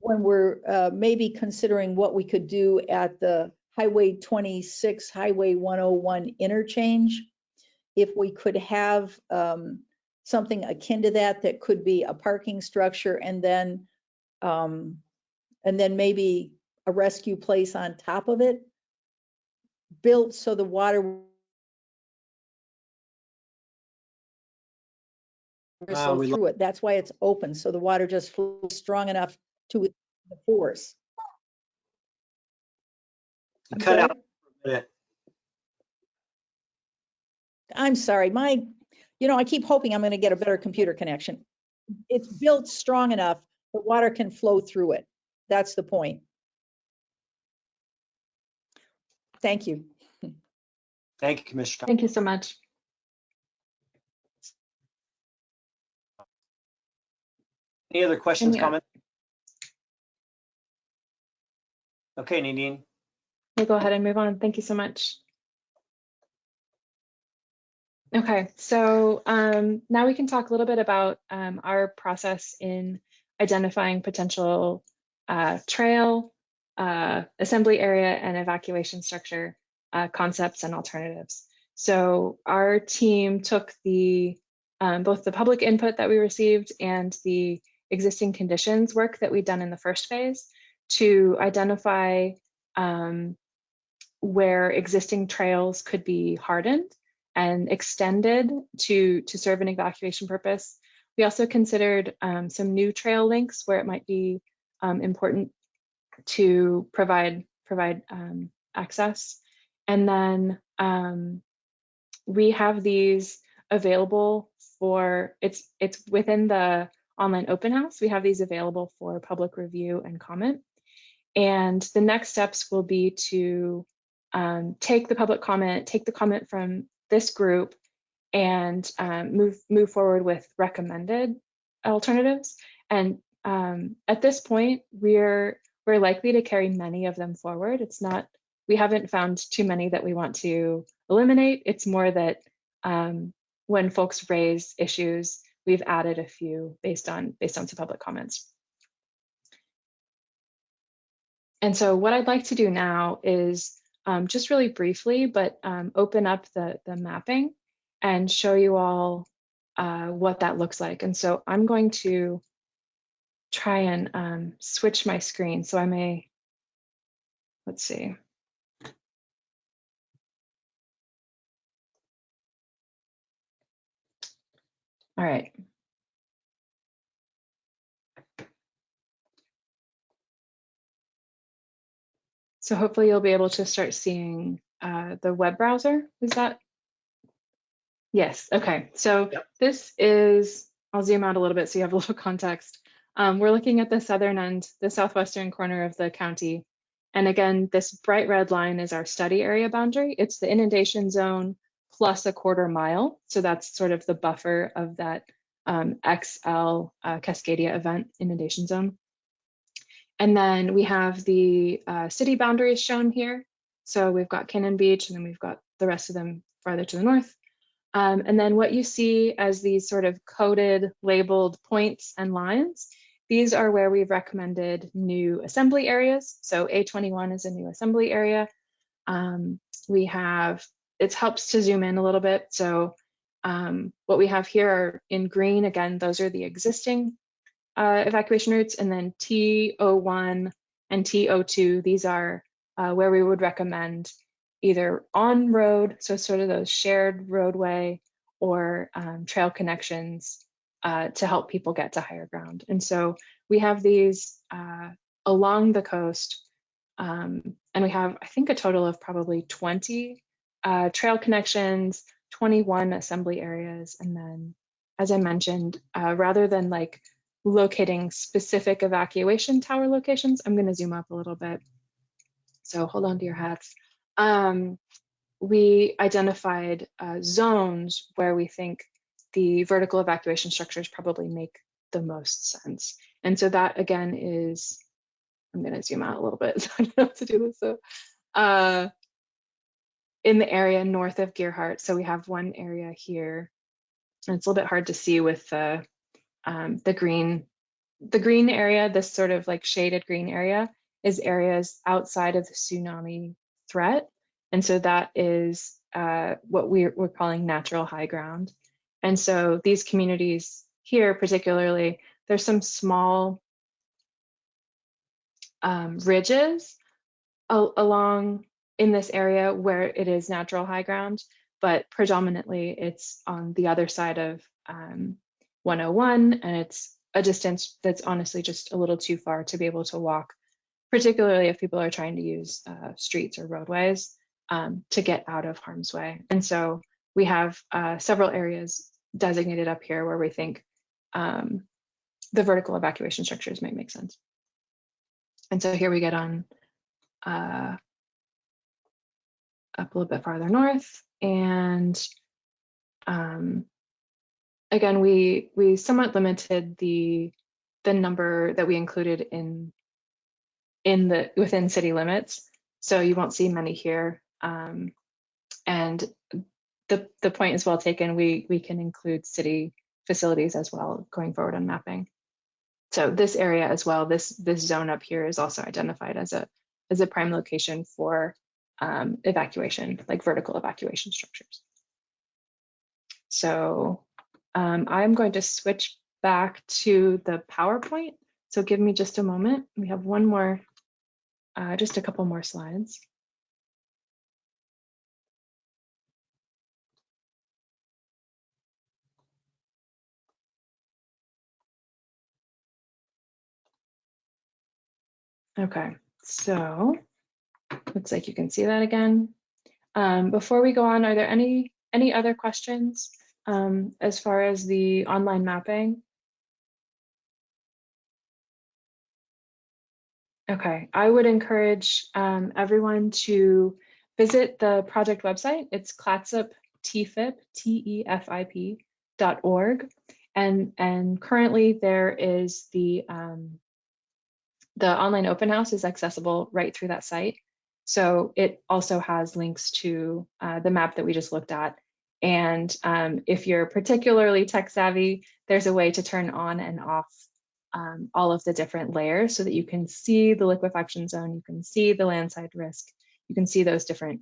when we're maybe considering what we could do at the Highway 26, Highway 101 interchange. If we could have something akin to that could be a parking structure, and then and then maybe a rescue place on top of it, built so the water flow we through it. That's why it's open, so the water just flows strong enough to withstand the force. I'm cut out sorry? for a minute. I'm sorry, I keep hoping I'm going to get a better computer connection. It's built strong enough, the water can flow through it. That's the point. Thank you. Thank you, Commissioner. Thank you so much. Any other questions, Yeah. comments? Okay, Nadine. We'll go ahead and move on. Thank you so much. Okay, so now we can talk a little bit about our process in identifying potential trail, assembly area, and evacuation structure concepts and alternatives. So our team took both the public input that we received and the existing conditions work that we'd done in the first phase to identify where existing trails could be hardened and extended to serve an evacuation purpose. We also considered some new trail links where it might be important to provide access. And then we have these available for, it's within the online open house. We have these available for public review and comment. And the next steps will be to take the public comment, take the comment from this group, and move forward with recommended alternatives. And at this point, we're likely to carry many of them forward. It's not, we haven't found too many that we want to eliminate. It's more that when folks raise issues, we've added a few based on some public comments. And so what I'd like to do now is just really briefly, but open up the mapping and show you all what that looks like. And so I'm going to try and switch my screen. So I may, let's see. All right. So hopefully you'll be able to start seeing the web browser. Is that? Yes, okay. So yep. This is, I'll zoom out a little bit so you have a little context. We're looking at the southern end, the southwestern corner of the county. And again, this bright red line is our study area boundary. It's the inundation zone plus a quarter mile. So that's sort of the buffer of that XL Cascadia event inundation zone. And then we have the city boundaries shown here. So we've got Cannon Beach, and then we've got the rest of them farther to the north. And then what you see as these sort of coded, labeled points and lines, these are where we've recommended new assembly areas. So A21 is a new assembly area. We have, it helps to zoom in a little bit. So what we have here are in green, again, those are the existing evacuation routes, and then T01 and T02, these are where we would recommend either on road, so sort of those shared roadway, or trail connections to help people get to higher ground. And so we have these along the coast, and we have, I think, a total of probably 20 trail connections, 21 assembly areas, and then, as I mentioned, rather than like locating specific evacuation tower locations, I'm going to zoom up a little bit. So hold on to your hats. We identified zones where we think the vertical evacuation structures probably make the most sense. And so that again is, I'm going to zoom out a little bit so I don't know how to do this. So in the area north of Gearhart, so we have one area here, and it's a little bit hard to see with the green area, this sort of like shaded green area is areas outside of the tsunami threat. And so that is what we're calling natural high ground. And so these communities here particularly, there's some small ridges along in this area where it is natural high ground, but predominantly it's on the other side of 101, and it's a distance that's honestly just a little too far to be able to walk, particularly if people are trying to use streets or roadways to get out of harm's way. And so we have several areas designated up here where we think the vertical evacuation structures might make sense. And so here we get on up a little bit farther north, and again, we somewhat limited the number that we included in the within city limits, so you won't see many here. And the point is well taken. We can include city facilities as well going forward on mapping. So this area as well, this zone up here is also identified as a prime location for evacuation, like vertical evacuation structures. So I'm going to switch back to the PowerPoint. So give me just a moment. We have one more, just a couple more slides. Okay, so looks like you can see that again. Before we go on, are there any other questions as far as the online mapping? Okay, I would encourage everyone to visit the project website. It's Clatsop TEFIP.org, and currently there is the online open house is accessible right through that site. So it also has links to the map that we just looked at. And if you're particularly tech savvy, there's a way to turn on and off all of the different layers so that you can see the liquefaction zone, you can see the landside risk, you can see those different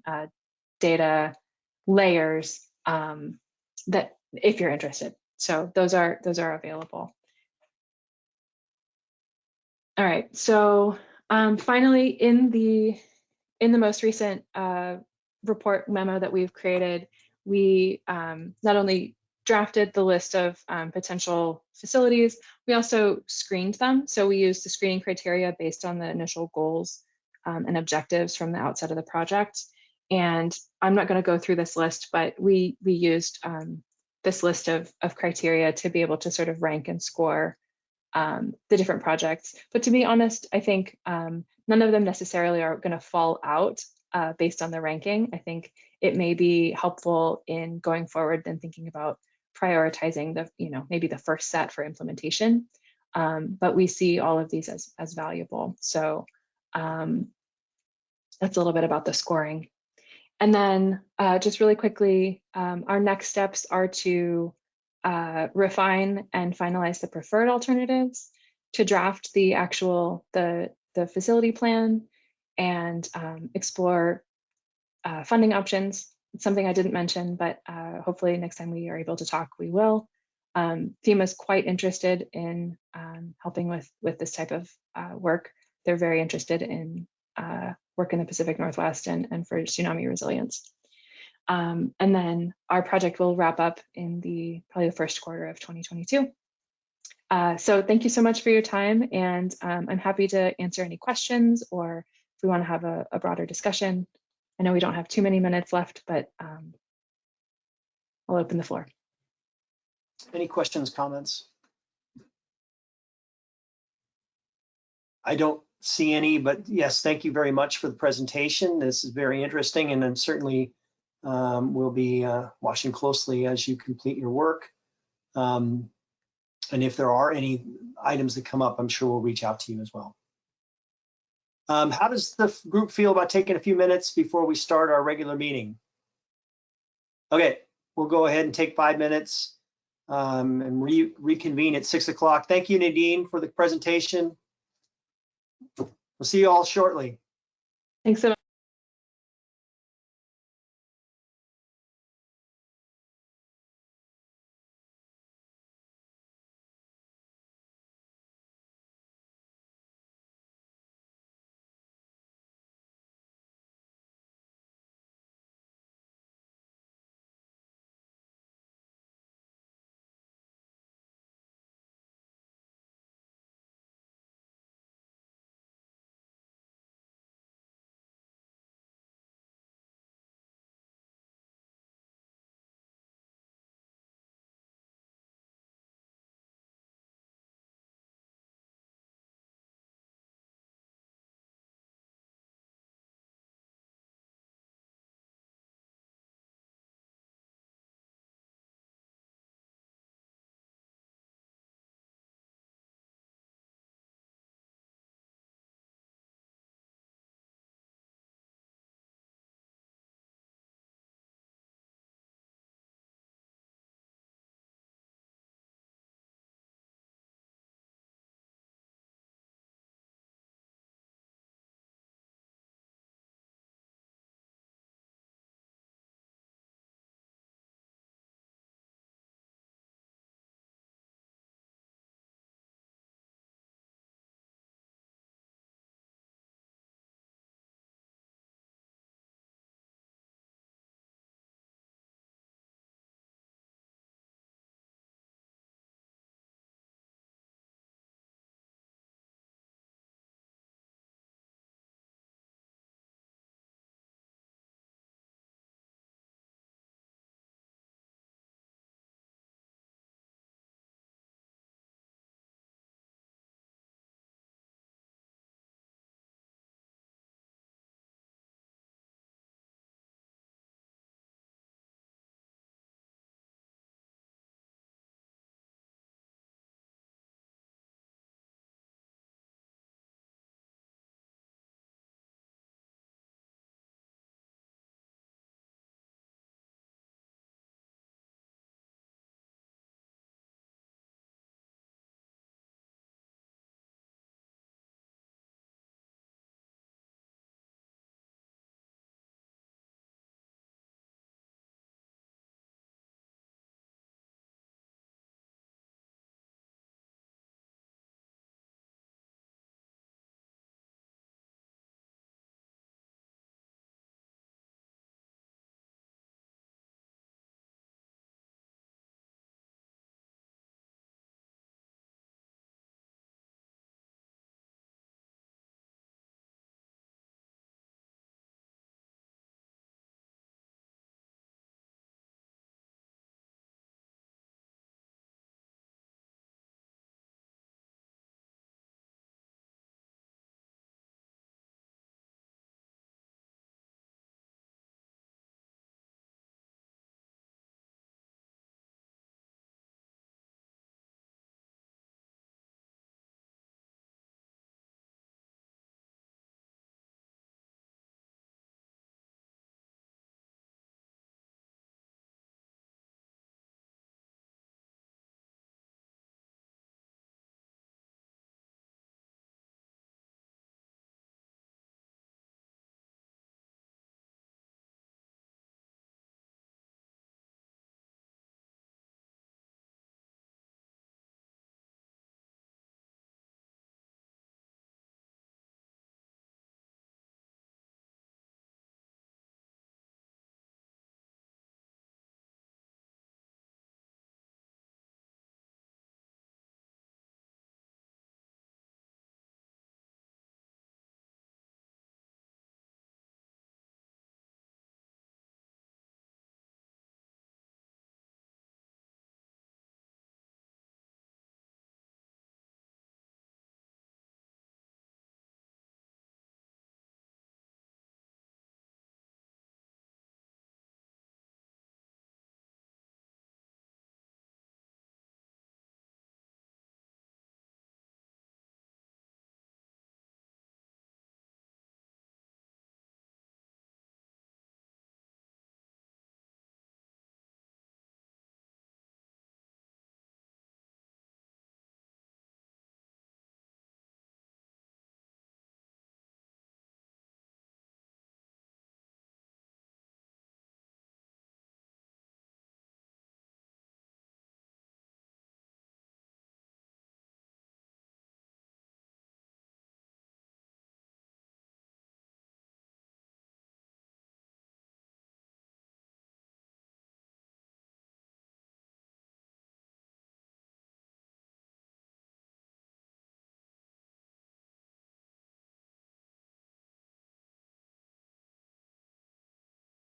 data layers that if you're interested. So those are available. All right, so finally, in the most recent report memo that we've created, we not only drafted the list of potential facilities, we also screened them. So we used the screening criteria based on the initial goals and objectives from the outset of the project. And I'm not going to go through this list, but we used this list of criteria to be able to sort of rank and score the different projects. But to be honest, I think none of them necessarily are going to fall out based on the ranking. I think it may be helpful in going forward and thinking about prioritizing the, maybe the first set for implementation. But we see all of these as valuable. So that's a little bit about the scoring. And then just really quickly, our next steps are to refine and finalize the preferred alternatives, to draft the the facility plan, and explore funding options. It's something I didn't mention, but hopefully next time we are able to talk, we will. FEMA is quite interested in helping with this type of work. They're very interested in work in the Pacific Northwest and for tsunami resilience. And then our project will wrap up in probably the first quarter of 2022. So thank you so much for your time, and I'm happy to answer any questions, or if we want to have a broader discussion. I know we don't have too many minutes left, but I'll open the floor. Any questions, comments? I don't see any, but yes, thank you very much for the presentation. This is very interesting, and then certainly we'll be watching closely as you complete your work. And if there are any items that come up, I'm sure we'll reach out to you as well. How does the group feel about taking a few minutes before we start our regular meeting? Okay, we'll go ahead and take 5 minutes and reconvene at 6 o'clock. Thank you, Nadine, for the presentation. We'll see you all shortly. Thanks so much.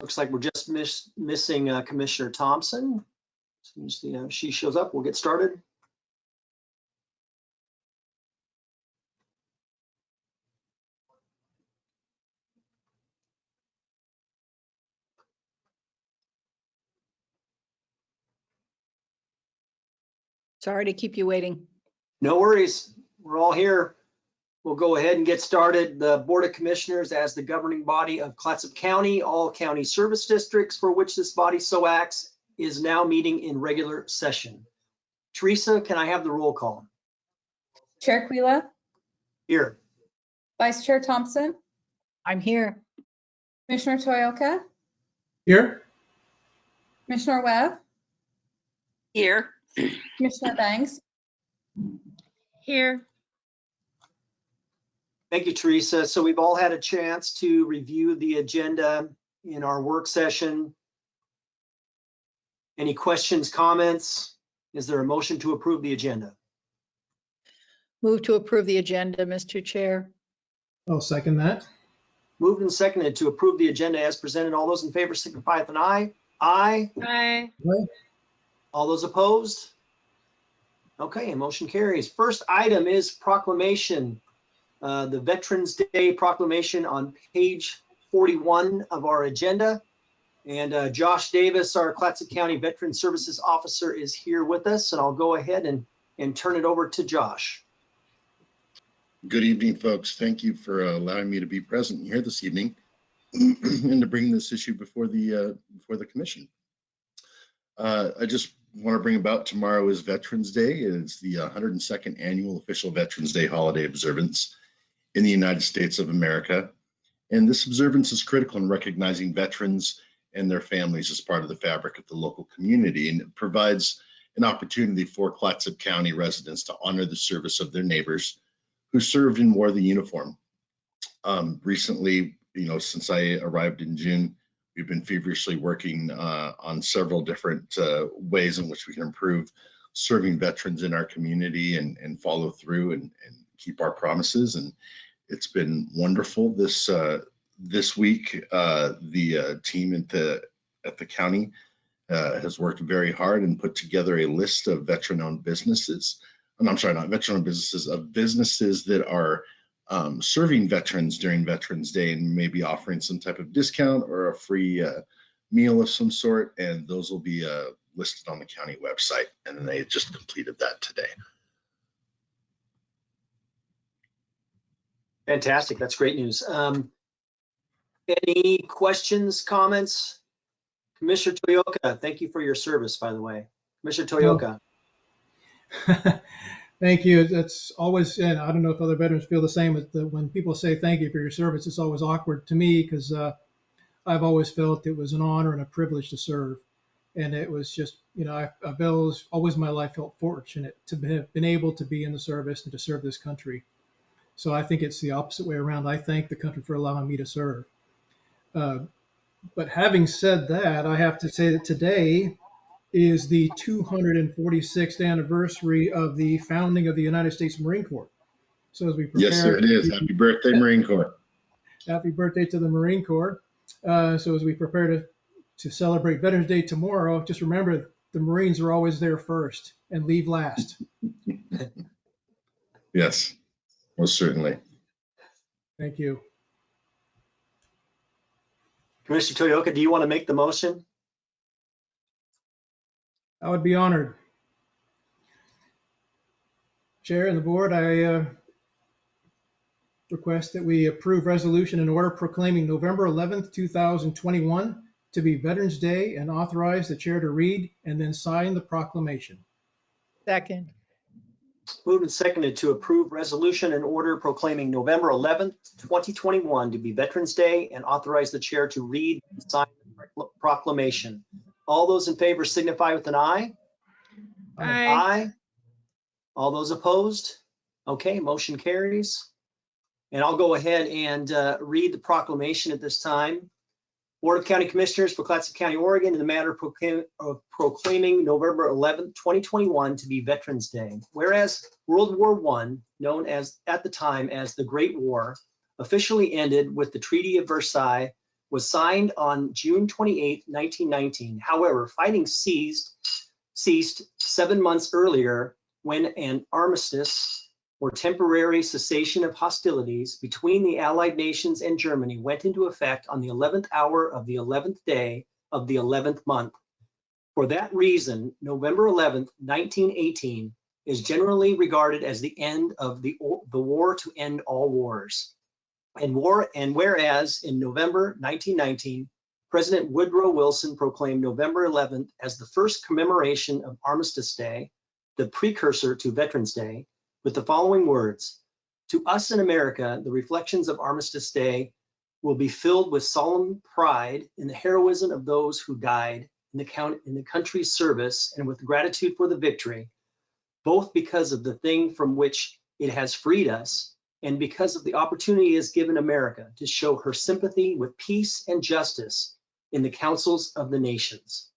Looks like we're just missing Commissioner Thompson. As soon as she shows up, we'll get started. Sorry to keep you waiting. No worries. We're all here. We'll go ahead and get started. The Board of Commissioners, as the governing body of Clatsop County, all county service districts for which this body so acts, is now meeting in regular session. Teresa, can I have the roll call? Chair Quila, Here. Vice Chair Thompson, I'm here. Commissioner Toyoka, Here? Commissioner Webb, Here. Commissioner Bangs. Here. Thank you, Teresa. So we've all had a chance to review the agenda in our work session. Any questions, comments? Is there a motion to approve the agenda? Move to approve the agenda, Mr. Chair. I'll second that. Moved and seconded to approve the agenda as presented. All those in favor signify with an aye. Aye. Aye. All those opposed? Okay, motion carries. First item is proclamation. The Veterans Day proclamation on page 41 of our agenda. And Josh Davis, our Clatsop County Veteran Services Officer, is here with us, and I'll go ahead and turn it over to Josh. Good evening, folks. Thank you for allowing me to be present here this evening and to bring this issue before the commission. I just want to bring about tomorrow is Veterans Day. It's the 102nd annual official Veterans Day holiday observance in the United States of America. And this observance is critical in recognizing veterans and their families as part of the fabric of the local community, and it provides an opportunity for Clatsop County residents to honor the service of their neighbors who served and wore the uniform. Recently, since I arrived in June, we've been feverishly working on several different ways in which we can improve serving veterans in our community and follow through and keep our promises. And it's been wonderful. This week, the team at the county has worked very hard and put together a list of veteran-owned businesses. And I'm sorry, not veteran-owned businesses, of businesses that are serving veterans during Veterans Day and maybe offering some type of discount or a free meal of some sort. And those will be listed on the county website. And they just completed that today. Fantastic. That's great news. Any questions, comments? Commissioner Toyoka, thank you for your service, by the way. Commissioner Toyoka. Thank you. That's always, and I don't know if other veterans feel the same, when people say thank you for your service, it's always awkward to me because I've always felt it was an honor and a privilege to serve. And it was just, I've always in my life felt fortunate to have been able to be in the service and to serve this country. So I think it's the opposite way around. I thank the country for allowing me to serve. But having said that, I have to say that today is the 246th anniversary of the founding of the United States Marine Corps. So as we prepare— Yes, sir, it is. Happy birthday, Marine Corps. Happy birthday to the Marine Corps. So as we prepare to celebrate Veterans Day tomorrow, just remember the Marines are always there first and leave last. Yes, most certainly. Thank you. Commissioner Toyoka, do you want to make the motion? I would be honored. Chair and the board, I request that we approve resolution and order proclaiming November 11th, 2021 to be Veterans Day and authorize the chair to read and then sign the proclamation. Second. Moved and seconded to approve resolution and order proclaiming November 11th, 2021 to be Veterans Day and authorize the chair to read and sign the proclamation. All those in favor signify with an aye. Aye. Aye. All those opposed? Okay, motion carries. And I'll go ahead and read the proclamation at this time. Board of County Commissioners for Clatsop County, Oregon, in the matter of proclaiming November 11th, 2021 to be Veterans Day. Whereas World War I, known as at the time as the Great War, officially ended with the Treaty of Versailles was signed on June 28, 1919. However, fighting ceased 7 months earlier when an armistice or temporary cessation of hostilities between the Allied nations and Germany went into effect on the 11th hour of the 11th day of the 11th month. For that reason, November 11th, 1918 is generally regarded as the end of the war to end all wars. And whereas in November 1919, President Woodrow Wilson proclaimed November 11th as the first commemoration of Armistice Day, the precursor to Veterans Day, with the following words: "To us in America, the reflections of Armistice Day will be filled with solemn pride in the heroism of those who died in the country's service, and with gratitude for the victory, both because of the thing from which it has freed us, and because of the opportunity it has given America to show her sympathy with peace and justice in the councils of the nations."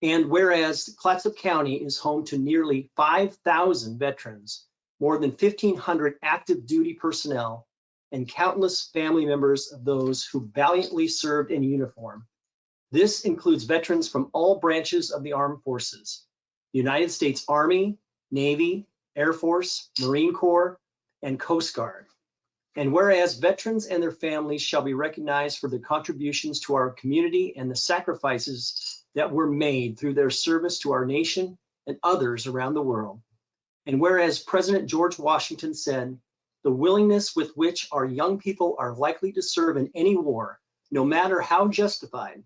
And whereas Clatsop County is home to nearly 5,000 veterans, more than 1,500 active duty personnel, and countless family members of those who valiantly served in uniform. This includes veterans from all branches of the armed forces: the United States Army, Navy, Air Force, Marine Corps, and Coast Guard. And whereas veterans and their families shall be recognized for their contributions to our community and the sacrifices that were made through their service to our nation and others around the world. And whereas President George Washington said, "The willingness with which our young people are likely to serve in any war, no matter how justified,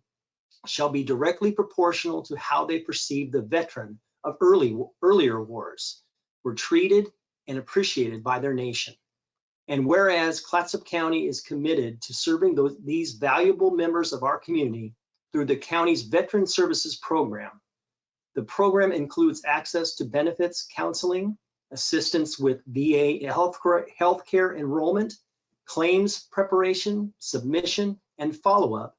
shall be directly proportional to how they perceive the veteran of earlier wars, were treated and appreciated by their nation." And whereas Clatsop County is committed to serving these valuable members of our community through the county's Veteran Services Program. The program includes access to benefits, counseling, assistance with VA healthcare enrollment, claims preparation, submission, and follow-up,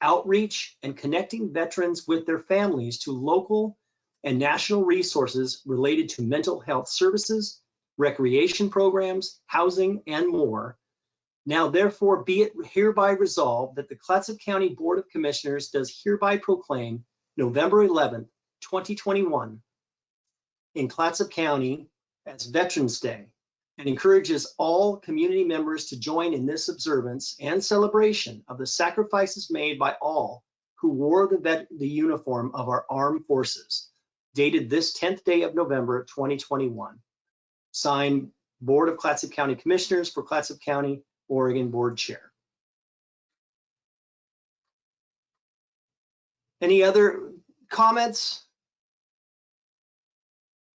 outreach, and connecting veterans with their families to local and national resources related to mental health services, recreation programs, housing, and more. Now therefore be it hereby resolved that the Clatsop County Board of Commissioners does hereby proclaim November 11th, 2021 in Clatsop County as Veterans Day, and encourages all community members to join in this observance and celebration of the sacrifices made by all who wore the uniform of our armed forces, dated this 10th day of November 2021. Signed, Board of Clatsop County Commissioners for Clatsop County, Oregon Board Chair. Any other comments?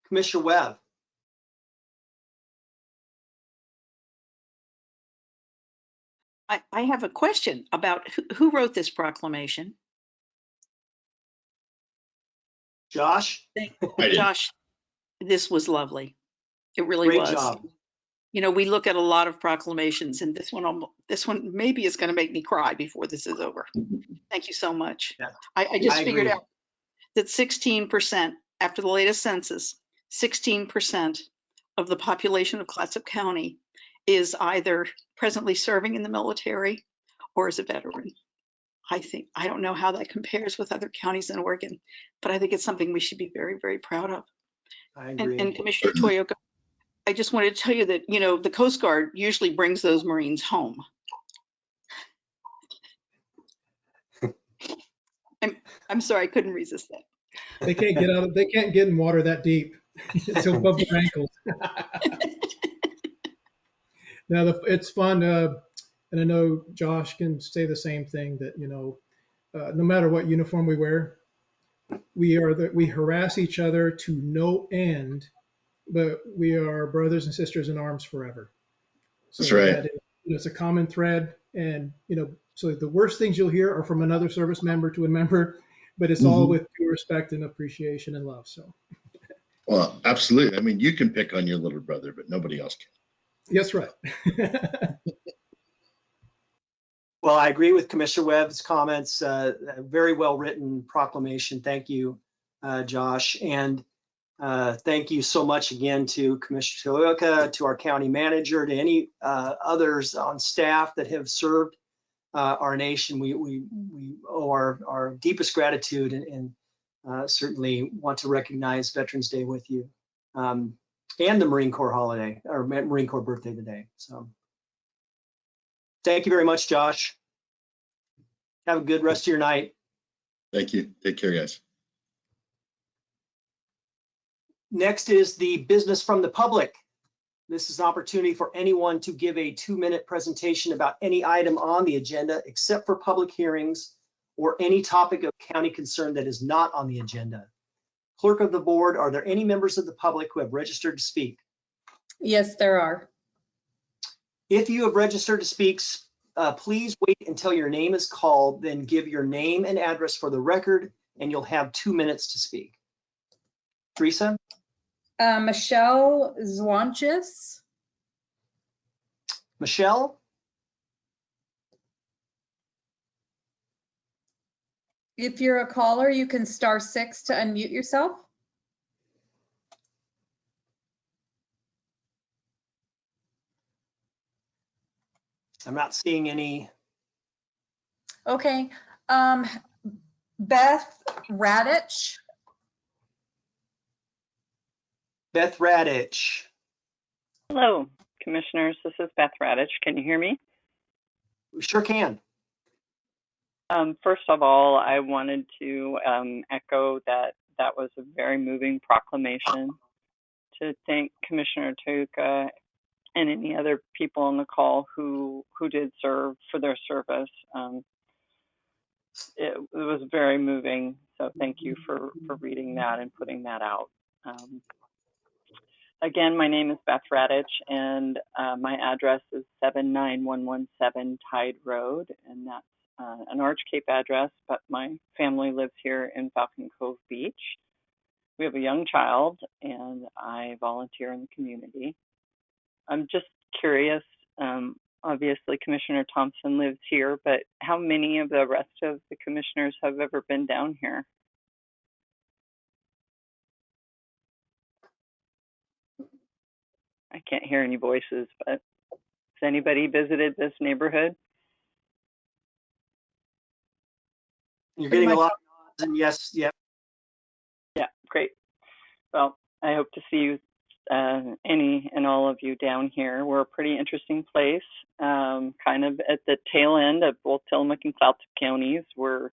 Commissioner Webb. I have a question about who wrote this proclamation. Josh? Josh, this was lovely. It really Great was. job. You know, we look at a lot of proclamations, and this one maybe is going to make me cry before this is over. Thank you so much. Yeah, I just figured agree. out that 16%, after the latest census, 16% of the population of Clatsop County is either presently serving in the military or is a veteran. I don't know how that compares with other counties in Oregon, but I think it's something we should be very, very proud of. I agree. And Commissioner Toyoka, I just wanted to tell you that, you know, the Coast Guard usually brings those Marines home. I'm sorry, I couldn't resist that. They can't get out. They can't get in water that deep. It's above their ankles. Now it's fun, and I know Josh can say the same thing. That no matter what uniform we wear, we harass each other to no end, but we are brothers and sisters in arms forever. So That's right. It's a common thread, and so the worst things you'll hear are from another service member to a member, but it's all with due respect and appreciation and love. So. Well, absolutely. I mean, you can pick on your little brother, but nobody else can. That's right. Well, I agree with Commissioner Webb's comments. Very well written proclamation. Thank you, Josh. And thank you so much again to Commissioner Toyoka, to our county manager, to any others on staff that have served our nation. We owe our deepest gratitude and certainly want to recognize Veterans Day with you, and the Marine Corps holiday, or Marine Corps birthday today. So thank you very much, Josh. Have a good rest of your night. Thank you. Take care, guys. Next is the business from the public. This is an opportunity for anyone to give a 2-minute presentation about any item on the agenda, except for public hearings or any topic of county concern that is not on the agenda. Clerk of the board, are there any members of the public who have registered to speak? Yes, there are. If you have registered to speak, please wait until your name is called, then give your name and address for the record, and you'll have 2 minutes to speak. Teresa? Michelle Zwanchis. Michelle? If you're a caller, you can *6 to unmute yourself. I'm not seeing any. Okay. Beth Radich. Beth Radich. Hello, commissioners. This is Beth Radich. Can you hear me? We sure can. First of all, I wanted to echo that that was a very moving proclamation, to thank Commissioner Toyooka and any other people on the call who did serve for their service. It was very moving, so thank you for reading that and putting that out. Again, my name is Beth Radich, and my address is 79117 Tide Road, and that's an Arch Cape address, but my family lives here in Falcon Cove Beach. We have a young child, and I volunteer in the community. I'm just curious, obviously Commissioner Thompson lives here, but how many of the rest of the commissioners have ever been down here? I can't hear any voices, but has anybody visited this neighborhood? You're getting a lot of nods, and yes, yeah. Yeah, great. Well, I hope to see you, any and all of you down here. We're a pretty interesting place, kind of at the tail end of both Tillamook and Clatsop counties. We're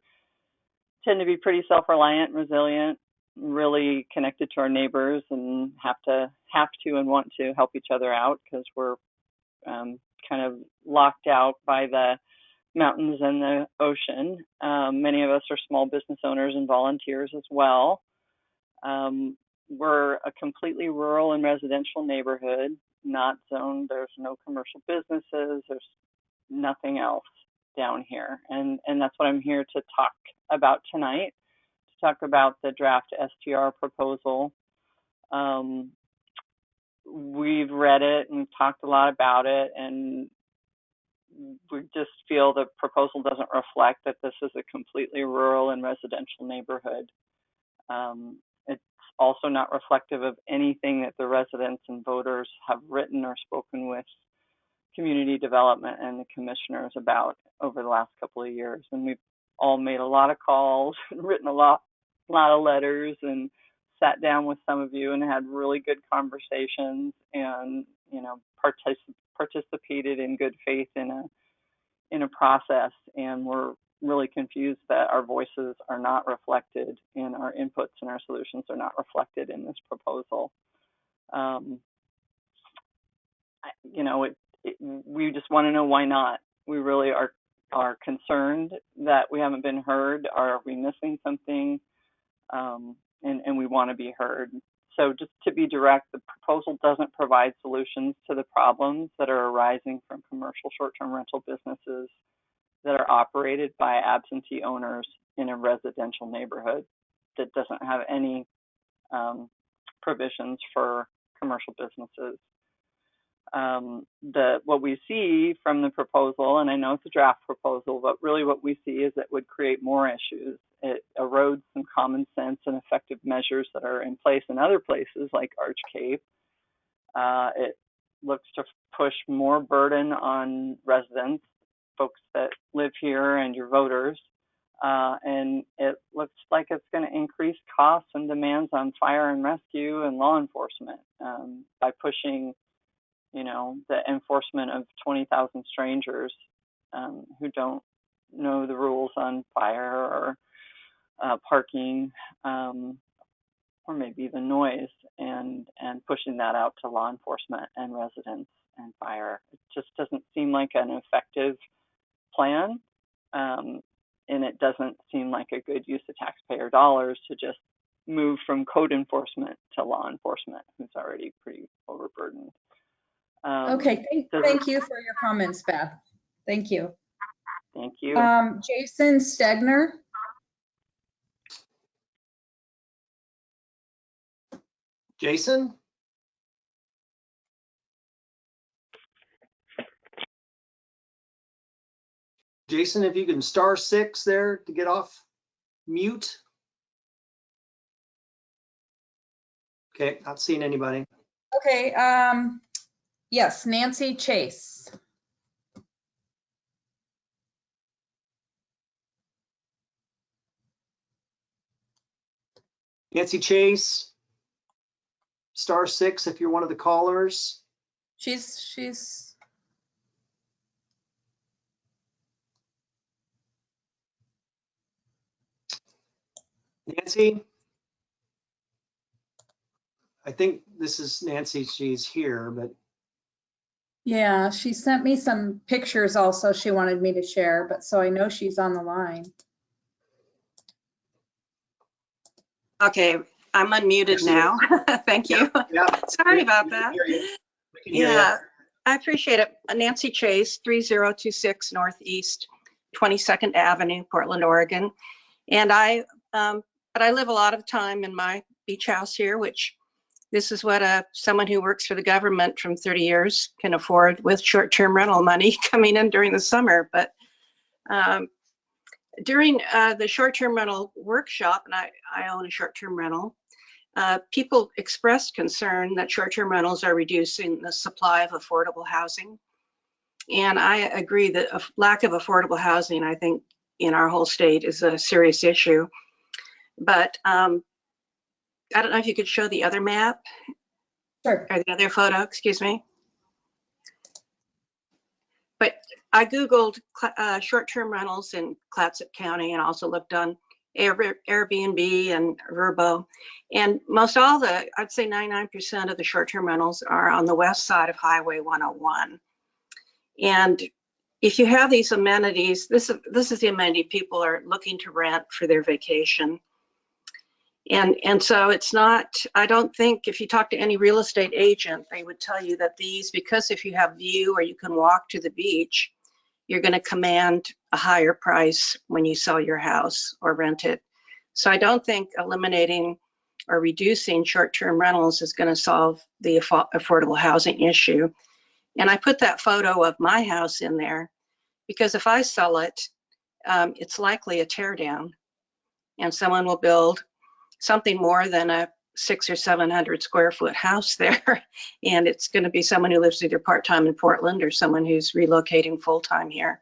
tend to be pretty self-reliant, resilient, really connected to our neighbors, and have to and want to help each other out because we're kind of locked out by the mountains and the ocean. Many of us are small business owners and volunteers as well. We're a completely rural and residential neighborhood, not zoned. There's no commercial businesses. There's nothing else down here. And that's what I'm here to talk about tonight, to talk about the draft STR proposal. We've read it and talked a lot about it, and we just feel the proposal doesn't reflect that this is a completely rural and residential neighborhood. It's also not reflective of anything that the residents and voters have written or spoken with community development and the commissioners about over the last couple of years. And we've all made a lot of calls and written a lot of letters and sat down with some of you and had really good conversations and, you know, participated in good faith in a process. And we're really confused that our voices are not reflected and our inputs and our solutions are not reflected in this proposal. You know, we just want to know why not. We really are concerned that we haven't been heard. Are we missing something? And we want to be heard. So just to be direct, the proposal doesn't provide solutions to the problems that are arising from commercial short-term rental businesses that are operated by absentee owners in a residential neighborhood that doesn't have any provisions for commercial businesses. What we see from the proposal, and I know it's a draft proposal, but really what we see is it would create more issues. It erodes some common sense and effective measures that are in place in other places like Arch Cape. It looks to push more burden on residents folks that live here and your voters. And it looks like it's going to increase costs and demands on fire and rescue and law enforcement by pushing, you know, the enforcement of 20,000 strangers who don't know the rules on fire or parking, or maybe even noise, and pushing that out to law enforcement and residents and fire. It just doesn't seem like an effective plan, and it doesn't seem like a good use of taxpayer dollars to just move from code enforcement to law enforcement, who's already pretty overburdened. Okay, thank you for your comments, Beth. Thank you. Thank you. Jason Stegner. Jason? Jason, if you can *6 there to get off mute. Okay, not seeing anybody. Okay, yes, Nancy Chase. Nancy Chase, *6 if you're one of the callers. She's Nancy? I think this is Nancy, she's here, but yeah, she sent me some pictures also she wanted me to share, but so I know she's on the line. Okay, I'm unmuted now. Thank you. Yeah. Sorry about that. Yeah, I appreciate it. Nancy Chase, 3026 Northeast 22nd Avenue, Portland, Oregon. And but I live a lot of time in my beach house here, which this is what someone who works for the government from 30 years can afford with short-term rental money coming in during the summer. But during the short-term rental workshop, and I own a short-term rental, people expressed concern that short-term rentals are reducing the supply of affordable housing. And I agree that a lack of affordable housing, I think, in our whole state is a serious issue. But I don't know if you could show the other map. Sure. Or the other photo, excuse me. But I Googled short-term rentals in Clatsop County and also looked on Airbnb and Vrbo. And most all I'd say 99% of the short-term rentals are on the west side of Highway 101. And if you have these amenities, this is the amenity people are looking to rent for their vacation. And so it's not, I don't think if you talk to any real estate agent, they would tell you that these, because if you have view or you can walk to the beach, you're going to command a higher price when you sell your house or rent it. So I don't think eliminating or reducing short-term rentals is going to solve the affordable housing issue. And I put that photo of my house in there because if I sell it, it's likely a tear down and someone will build something more than a 600 or 700 square foot house there. And it's going to be someone who lives either part-time in Portland or someone who's relocating full-time here,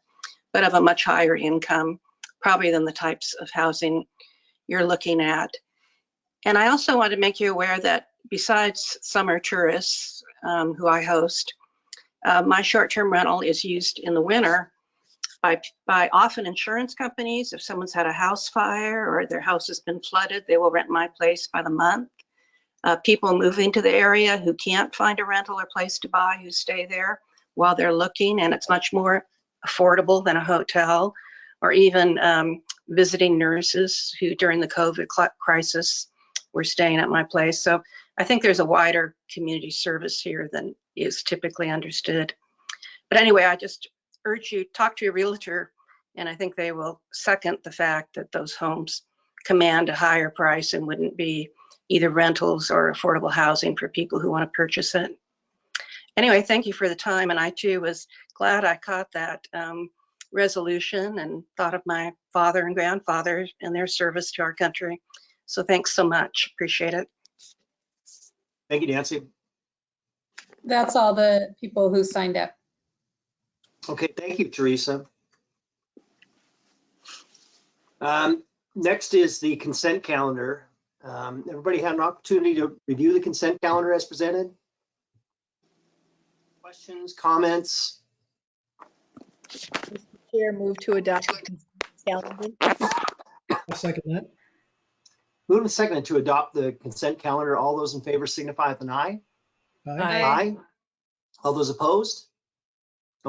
but of a much higher income, probably than the types of housing you're looking at. And I also want to make you aware that besides summer tourists who I host, my short-term rental is used in the winter by often insurance companies. If someone's had a house fire or their house has been flooded, they will rent my place by the month. People moving to the area who can't find a rental or place to buy, who stay there while they're looking, and it's much more affordable than a hotel, or even visiting nurses who during the COVID crisis were staying at my place. So I think there's a wider community service here than is typically understood. But anyway, I just urge you, talk to your realtor, and I think they will second the fact that those homes command a higher price and wouldn't be either rentals or affordable housing for people who want to purchase it. Anyway, thank you for the time. And I too was glad I caught that resolution and thought of my father and grandfather and their service to our country. So thanks so much. Appreciate it. Thank you, Nancy. That's all the people who signed up. Okay, thank you, Teresa. Next is the consent calendar. Everybody had an opportunity to review the consent calendar as presented? Questions, comments? Mr. Chair, move to adopt the consent calendar. I'll second that. Moved and seconded to adopt the consent calendar. All those in favor signify with an aye. Aye. Aye. All those opposed?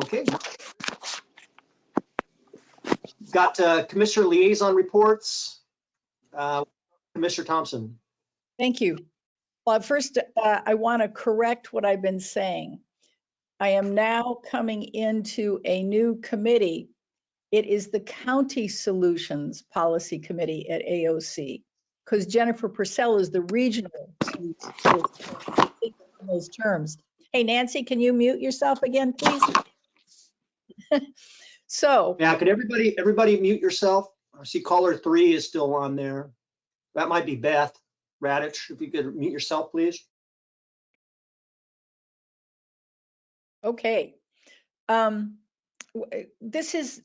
Okay. Got Commissioner Liaison reports. Commissioner Thompson. Thank you. Well, first, I want to correct what I've been saying. I am now coming into a new committee. It is the County Solutions Policy Committee at AOC, because Jennifer Purcell is the regional in those terms. Hey, Nancy, can you mute yourself again, please? So. Yeah, could everybody mute yourself? I see caller 3 is still on there. That might be Beth Radich. If you could mute yourself, please. Okay. This is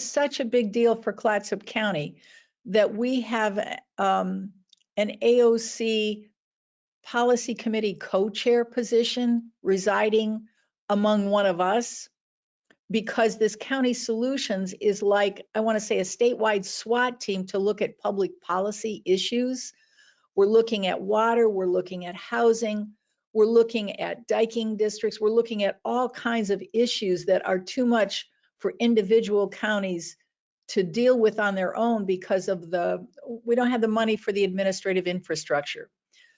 such a big deal for Clatsop County that we have an AOC Policy Committee co-chair position residing among one of us, because this County Solutions is like, I want to say, a statewide SWAT team to look at public policy issues. We're looking at water, we're looking at housing, we're looking at diking districts, we're looking at all kinds of issues that are too much for individual counties to deal with on their own because of we don't have the money for the administrative infrastructure.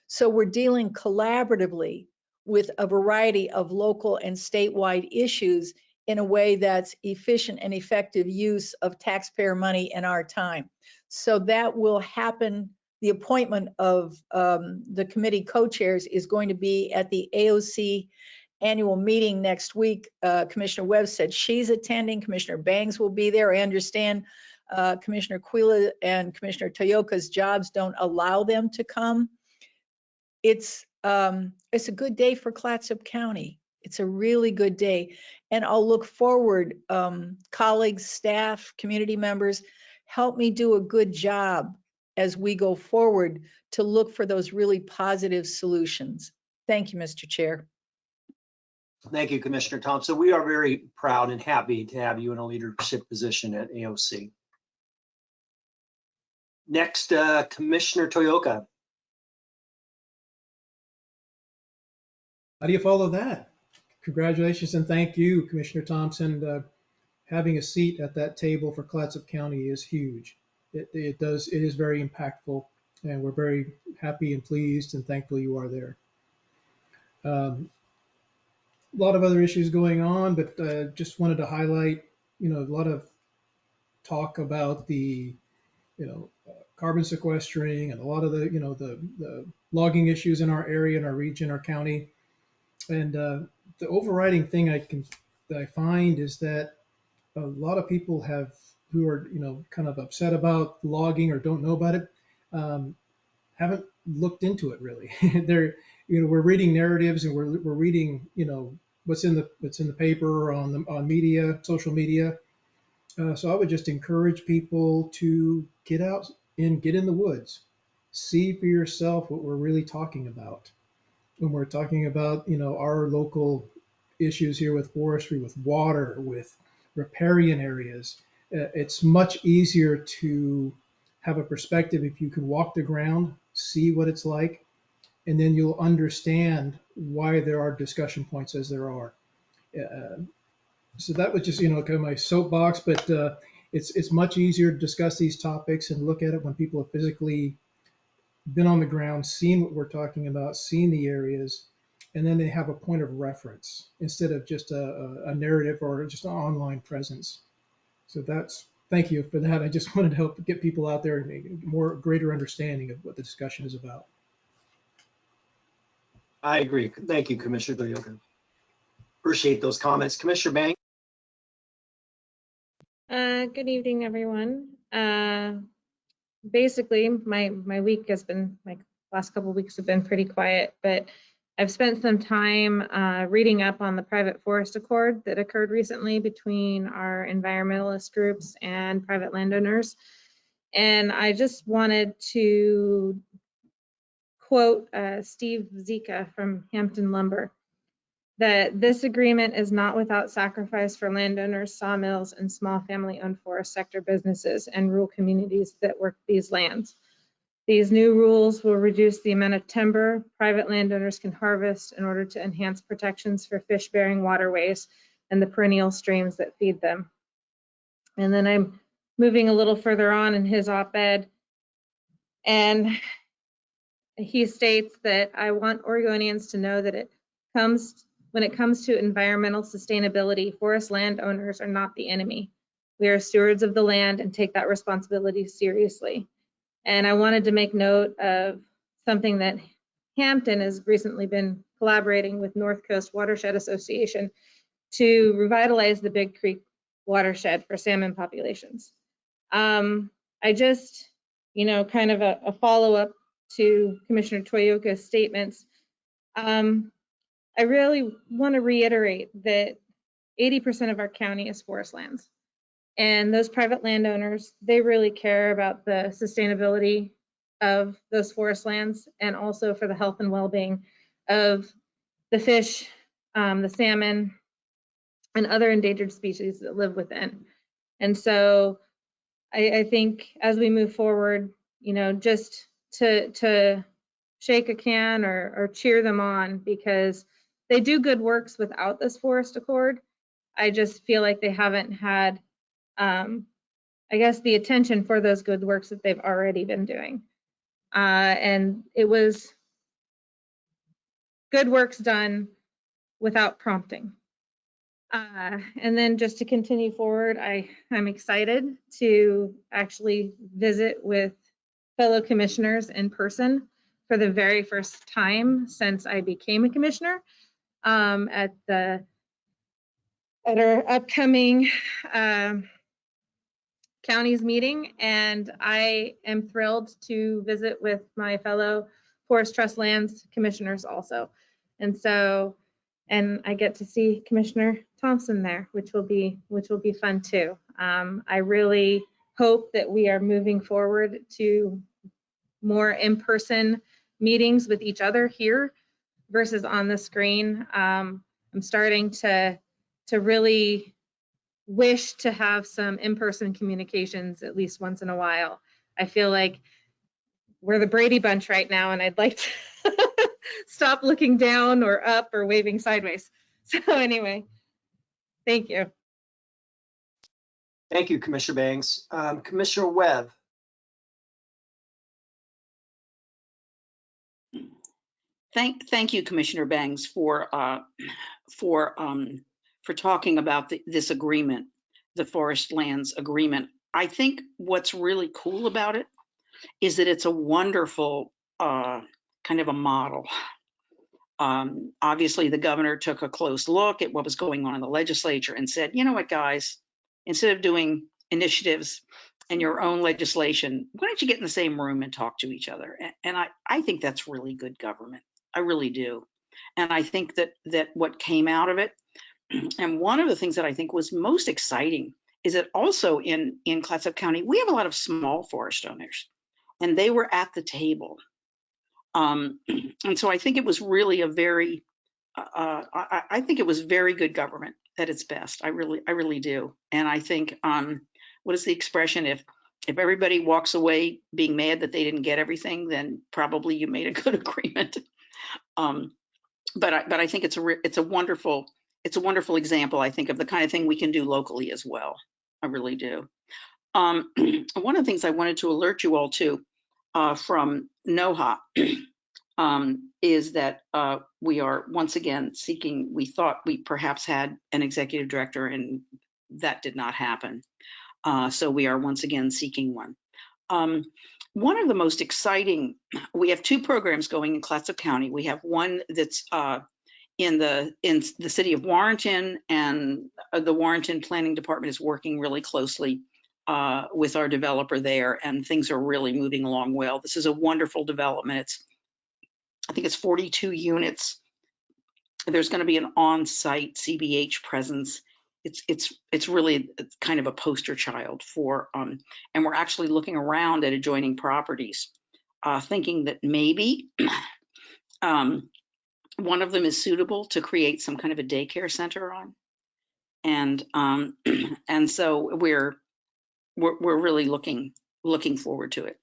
So we're dealing collaboratively with a variety of local and statewide issues in a way that's efficient and effective use of taxpayer money and our time. So that will happen. The appointment of the committee co-chairs is going to be at the AOC annual meeting next week. Commissioner Webb said she's attending. Commissioner Bangs will be there. I understand Commissioner Quila and Commissioner Toyoka's jobs don't allow them to come. It's a good day for Clatsop County. It's a really good day. And I'll look forward, colleagues, staff, community members, help me do a good job as we go forward to look for those really positive solutions. Thank you, Mr. Chair. Thank you, Commissioner Thompson. We are very proud and happy to have you in a leadership position at AOC. Next, Commissioner Toyoka. How do you follow that? Congratulations and thank you, Commissioner Thompson. Having a seat at that table for Clatsop County is huge. It is very impactful, and we're very happy and pleased and thankful you are there. A lot of other issues going on, but just wanted to highlight, a lot of talk about the, carbon sequestering and a lot of the, the logging issues in our area, in our region, our county. And the overriding thing that I find is that a lot of people who are, kind of upset about logging or don't know about it, haven't looked into it really. We're reading narratives and we're reading, what's in the paper or on media, social media. So I would just encourage people to get out and get in the woods, see for yourself what we're really talking about. When we're talking about, our local issues here with forestry, with water, with riparian areas, it's much easier to have a perspective if you can walk the ground, see what it's like, and then you'll understand why there are discussion points as there are. So that was just, kind of my soapbox, but it's much easier to discuss these topics and look at it when people have physically been on the ground, seen what we're talking about, seen the areas, and then they have a point of reference instead of just a narrative or just an online presence. So thank you for that. I just wanted to help get people out there and make a greater understanding of what the discussion is about. I agree. Thank you, Commissioner Toyoka. Appreciate those comments. Commissioner Bang. Good evening, everyone. Basically, my week has been, my last couple of weeks have been pretty quiet, but I've spent some time reading up on the private forest accord that occurred recently between our environmentalist groups and private landowners. And I just wanted to quote Steve Zika from Hampton Lumber, that this agreement is not without sacrifice for landowners, sawmills, and small family-owned forest sector businesses and rural communities that work these lands. These new rules will reduce the amount of timber private landowners can harvest in order to enhance protections for fish-bearing waterways and the perennial streams that feed them. And then I'm moving a little further on in his op-ed, and he states that I want Oregonians to know that when it comes to environmental sustainability, forest landowners are not the enemy. We are stewards of the land and take that responsibility seriously. And I wanted to make note of something that Hampton has recently been collaborating with North Coast Watershed Association to revitalize the Big Creek watershed for salmon populations. I just, kind of a follow-up to Commissioner Toyoka's statements. I really want to reiterate that 80% of our county is forest lands. And those private landowners, they really care about the sustainability of those forest lands and also for the health and well-being of the fish, the salmon, and other endangered species that live within. And so I think as we move forward, just to shake a can or cheer them on, because they do good works without this forest accord. I just feel like they haven't had, I guess, the attention for those good works that they've already been doing. And it was good works done without prompting. And then just to continue forward, I'm excited to actually visit with fellow commissioners in person for the very first time since I became a commissioner at our upcoming county's meeting. And I am thrilled to visit with my fellow Forest Trust Lands commissioners also. And so, and I get to see Commissioner Thompson there, which will be fun too. I really hope that we are moving forward to more in-person meetings with each other here versus on the screen. I'm starting to really wish to have some in-person communications at least once in a while. I feel like we're the Brady Bunch right now, and I'd like to stop looking down or up or waving sideways. So anyway, thank you. Thank you, Commissioner Bangs. Commissioner Webb. Thank you, Commissioner Bangs, for talking about this agreement, the Forest Lands Agreement. I think what's really cool about it is that it's a wonderful kind of a model. Obviously, the governor took a close look at what was going on in the legislature and said, you know what, guys, instead of doing initiatives and your own legislation, why don't you get in the same room and talk to each other? And I think that's really good government. I really do. And I think that what came out of it, and one of the things that I think was most exciting is that also in Clatsop County, we have a lot of small forest owners, and they were at the table. And so I think it was really a very, I think it was very good government at its best. I really do. And I think, what is the expression? If everybody walks away being mad that they didn't get everything, then probably you made a good agreement. But I think it's a wonderful example, I think, of the kind of thing we can do locally as well. I really do. One of the things I wanted to alert you all to from NOHA is that we are once again seeking, we thought we perhaps had an executive director, and that did not happen. So we are once again seeking one. One of the most exciting, we have two programs going in Clatsop County. We have one that's in the city of Warrenton, and the Warrenton Planning Department is working really closely with our developer there, and things are really moving along well. This is a wonderful development. I think it's 42 units. There's going to be an on-site CBH presence, it's really kind of a poster child for, and we're actually looking around at adjoining properties, thinking that maybe one of them is suitable to create some kind of a daycare center on. And so we're really looking forward to it.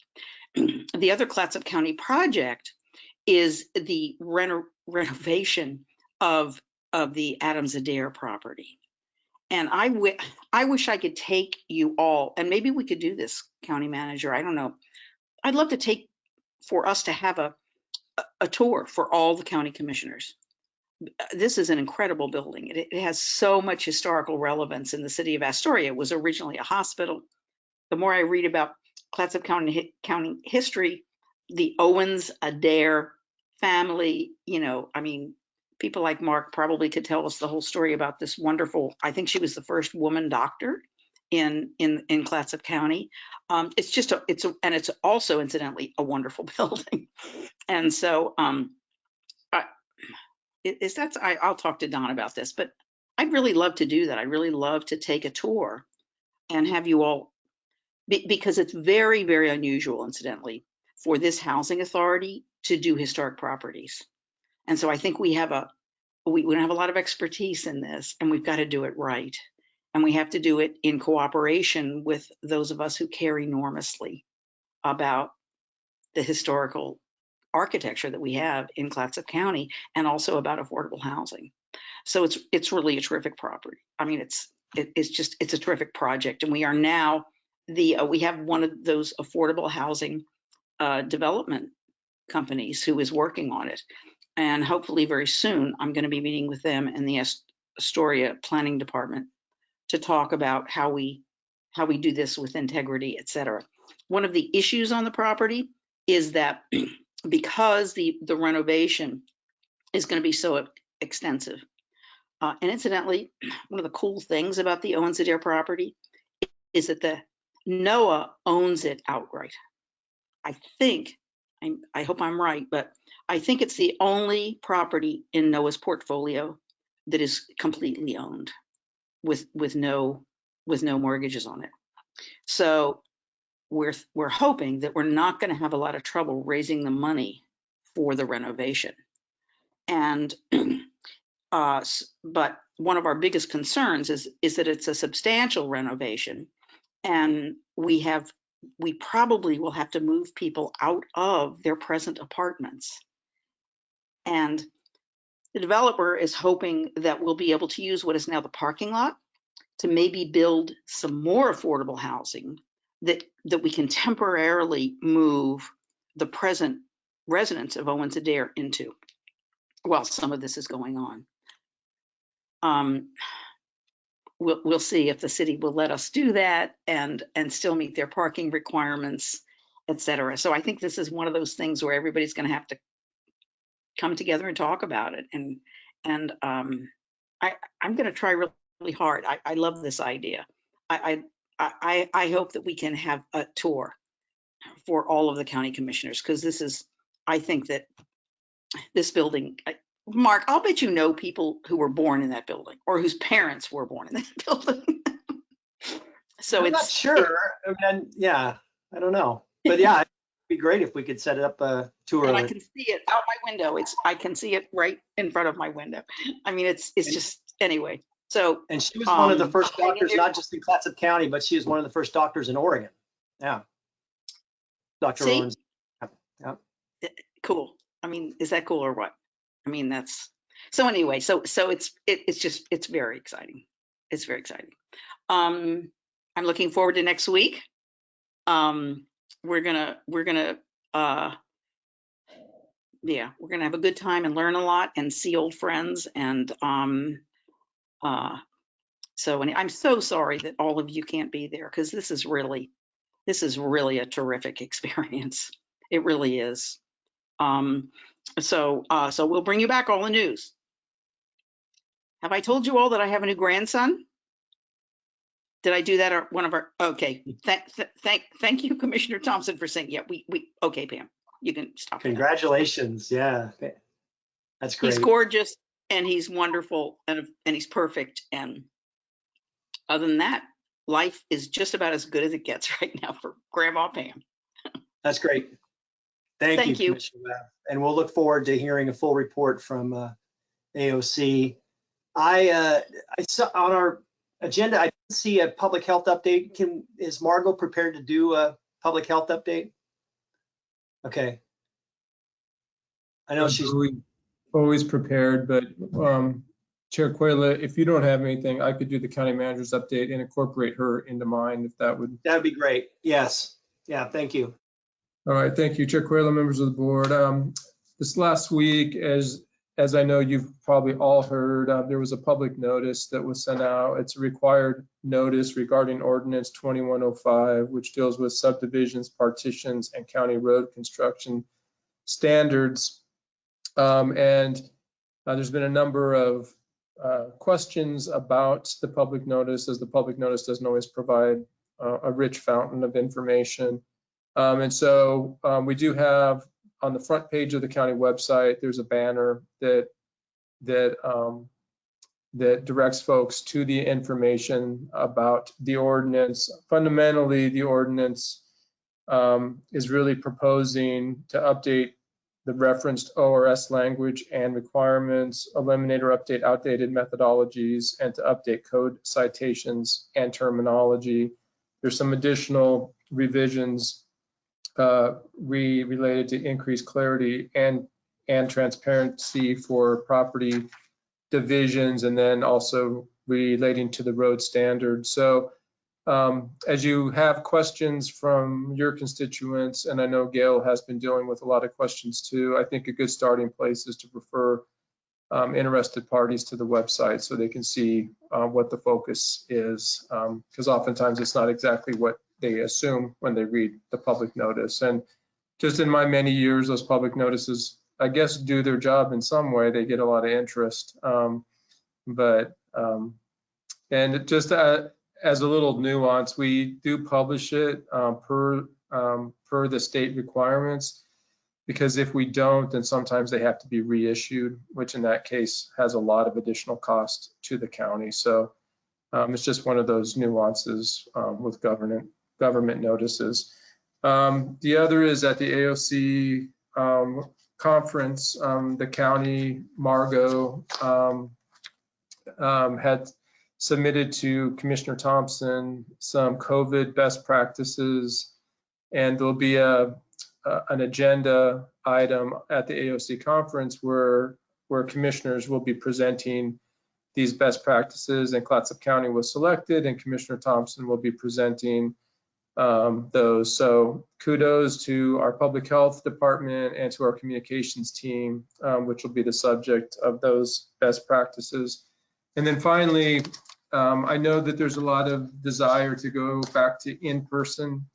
The other Clatsop County project is the renovation of the Adams Adair property. And I wish I could take you all, and maybe we could do this, County Manager, I don't know. I'd love for us to have a tour for all the county commissioners. This is an incredible building. It has so much historical relevance in the city of Astoria. It was originally a hospital. The more I read about Clatsop County history, the Owens Adair family, I mean, people like Mark probably could tell us the whole story about this wonderful, I think she was the first woman doctor in Clatsop County. It's also incidentally a wonderful building. And so I'll talk to Don about this, but I'd really love to do that. I'd really love to take a tour and have you all, because it's very, very unusual, incidentally, for this housing authority to do historic properties. And so I think we don't have a lot of expertise in this, and we've got to do it right. And we have to do it in cooperation with those of us who care enormously about the historical architecture that we have in Clatsop County, and also about affordable housing. So it's really a terrific property. I mean, it's a terrific project. And we are now we have one of those affordable housing development companies who is working on it. And hopefully very soon, I'm going to be meeting with them and the Astoria Planning Department to talk about how we do this with integrity, et cetera. One of the issues on the property is that because the renovation is going to be so extensive. And incidentally, one of the cool things about the Owens Adair property is that the NOAA owns it outright. I think, I hope I'm right, but I think it's the only property in NOAA's portfolio that is completely owned with no mortgages on it. So we're hoping that we're not going to have a lot of trouble raising the money for the renovation. And but one of our biggest concerns is that it's a substantial renovation, and we probably will have to move people out of their present apartments. And the developer is hoping that we'll be able to use what is now the parking lot to maybe build some more affordable housing that we can temporarily move the present residents of Owens Adair into while some of this is going on. We'll see if the city will let us do that and still meet their parking requirements, et cetera. So I think this is one of those things where everybody's going to have to come together and talk about it. And I'm going to try really hard. I love this idea. I hope that we can have a tour for all of the county commissioners, because I think that this building, Mark, I'll bet you know people who were born in that building or whose parents were born in that building. So I'm not sure. Yeah, I don't know. But yeah, it'd be great if we could set up a tour. And I can see it out my window. I can see it right in front of my window. I mean, it's just, anyway. So, and she was one of the first doctors, not just in Clatsop County, but she was one of the first doctors in Oregon. Yeah. Dr. Owens. Yeah. Cool. I mean, is that cool or what? I mean, that's, so anyway, so it's very exciting. It's very exciting. I'm looking forward to next week. We're gonna have a good time and learn a lot and see old friends. And so I'm so sorry that all of you can't be there, because this is really a terrific experience. It really is. So we'll bring you back all the news. Have I told you all that I have a new grandson? Did I do that, or one of our, okay. Thank you, Commissioner Thompson, for saying, yeah, we okay, Pam, you can stop. Congratulations. Yeah, that's great. He's gorgeous and he's wonderful and he's perfect. And other than that, life is just about as good as it gets right now for Grandma Pam. That's great. Thank Thank you, you. Commissioner Webb. And we'll look forward to hearing a full report from AOC. I saw on our agenda, I didn't see a public health update. Is Margot prepared to do a public health update? Okay. I know she's always prepared, but Chair Quayla, if you don't have anything, I could do the county manager's update and incorporate her into mine if that would. That'd be great. Yes. Yeah, thank you. All right, thank you, Chair Quayla, members of the board. This last week, as I know you've probably all heard, there was a public notice that was sent out. It's a required notice regarding Ordinance 2105, which deals with subdivisions, partitions, and county road construction standards. There's been a number of questions about the public notice, as the public notice doesn't always provide a rich fountain of information. We do have on the front page of the county website, there's a banner that directs folks to the information about the ordinance. Fundamentally, the ordinance is really proposing to update the referenced ORS language and requirements, eliminate or update outdated methodologies, and to update code citations and terminology. There's some additional revisions related to increased clarity and transparency for property divisions, and then also relating to the road standards. So as you have questions from your constituents, and I know Gail has been dealing with a lot of questions too, I think a good starting place is to refer interested parties to the website so they can see what the focus is, because oftentimes it's not exactly what they assume when they read the public notice. And just in my many years, those public notices, I guess, do their job in some way. They get a lot of interest. And just as a little nuance, we do publish it per the state requirements, because if we don't, then sometimes they have to be reissued, which in that case has a lot of additional cost to the county. So it's just one of those nuances with government notices. The other is at the AOC conference, the county, Margot, had submitted to Commissioner Thompson some COVID best practices, and there'll be an agenda item at the AOC conference where commissioners will be presenting these best practices, and Clatsop County was selected, and Commissioner Thompson will be presenting those. So kudos to our public health department and to our communications team, which will be the subject of those best practices. And then finally, I know that there's a lot of desire to go back to in-person,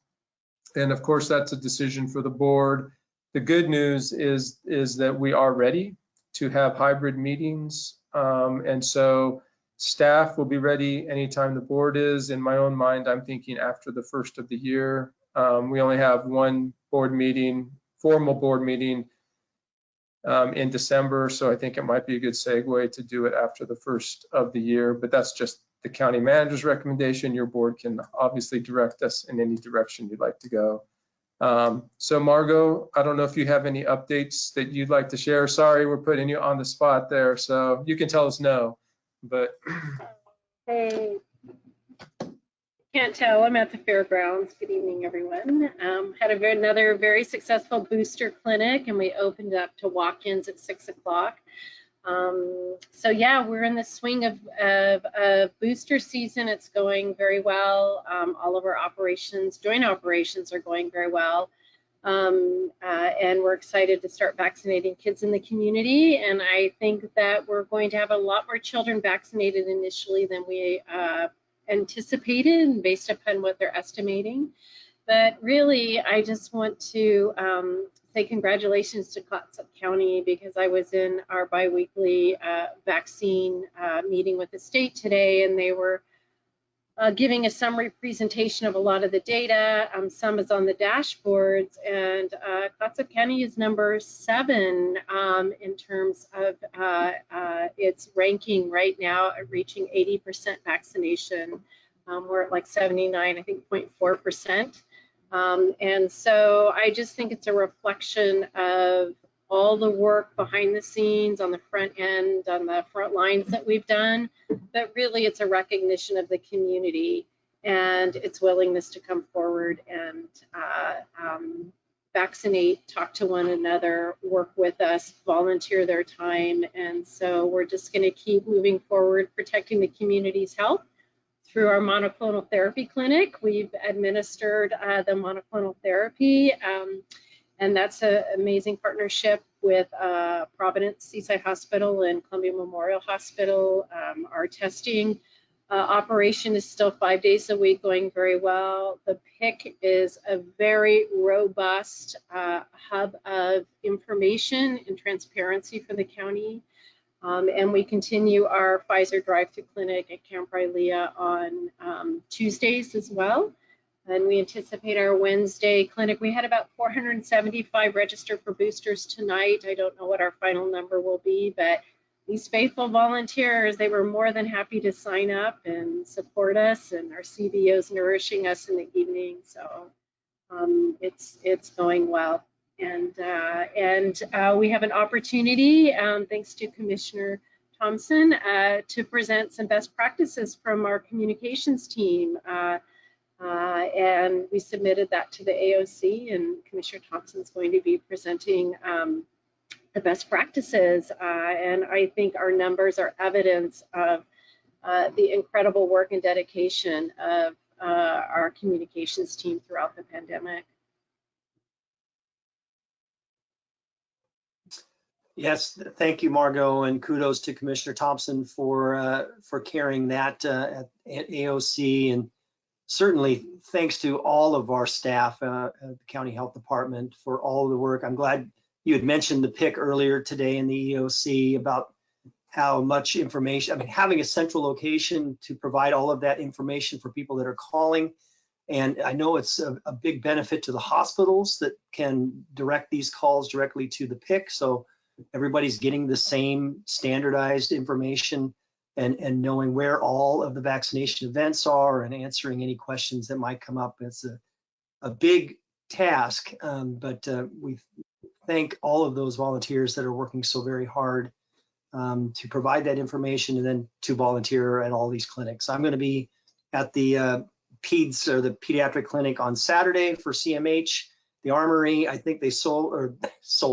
and of course that's a decision for the board. The good news is that we are ready to have hybrid meetings, and so staff will be ready anytime the board is. In my own mind, I'm thinking after the first of the year. We only have one board meeting, formal board meeting, in December, so I think it might be a good segue to do it after the first of the year, but that's just the county manager's recommendation. Your board can obviously direct us in any direction you'd like to go. So Margot, I don't know if you have any updates that you'd like to share. Sorry, we're putting you on the spot there, so you can tell us no, but. Hey, can't tell, I'm at the fairgrounds. Good evening, everyone. Had another very successful booster clinic, and we opened up to walk-ins at 6 o'clock. So yeah, we're in the swing of booster season. It's going very well. All of our operations, joint operations, are going very well. And we're excited to start vaccinating kids in the community. And I think that we're going to have a lot more children vaccinated initially than we anticipated, based upon what they're estimating. But really, I just want to say congratulations to Clatsop County, because I was in our biweekly vaccine meeting with the state today, and they were giving a summary presentation of a lot of the data. Some is on the dashboards, and Clatsop County is number 7 in terms of its ranking right now, reaching 80% vaccination We're at like 79, I think 0.4%. And so I just think it's a reflection of all the work behind the scenes on the front end, on the front lines that we've done, but really it's a recognition of the community and its willingness to come forward and vaccinate, talk to one another, work with us, volunteer their time. And so we're just going to keep moving forward, protecting the community's health through our monoclonal therapy clinic. We've administered the monoclonal therapy, and that's an amazing partnership with Providence Seaside Hospital and Columbia Memorial Hospital. Our testing operation is still 5 days a week, going very well. The PIC is a very robust hub of information and transparency for the county. And we continue our Pfizer drive-through clinic at Camp Rylea on Tuesdays as well. And we anticipate our Wednesday clinic. We had about 475 registered for boosters tonight. I don't know what our final number will be, but these faithful volunteers, they were more than happy to sign up and support us, and our CBOs nourishing us in the evening. So it's going well. And we have an opportunity, thanks to Commissioner Thompson, to present some best practices from our communications team. And we submitted that to the AOC, and Commissioner Thompson's going to be presenting the best practices. And I think our numbers are evidence of the incredible work and dedication of our communications team throughout the pandemic. Yes, thank you, Margot, and kudos to Commissioner Thompson for carrying that at AOC, and certainly thanks to all of our staff at the County Health Department for all of the work. I'm glad you had mentioned the PIC earlier today in the EOC about how much information, I mean, having a central location to provide all of that information for people that are calling. And I know it's a big benefit to the hospitals that can direct these calls directly to the PIC. So everybody's getting the same standardized information and knowing where all of the vaccination events are and answering any questions that might come up. It's a big task, but we thank all of those volunteers that are working so very hard to provide that information and then to volunteer at all these clinics. I'm going to be at the PEDS, or the pediatric clinic, on Saturday for CMH. The Armory, I think they sold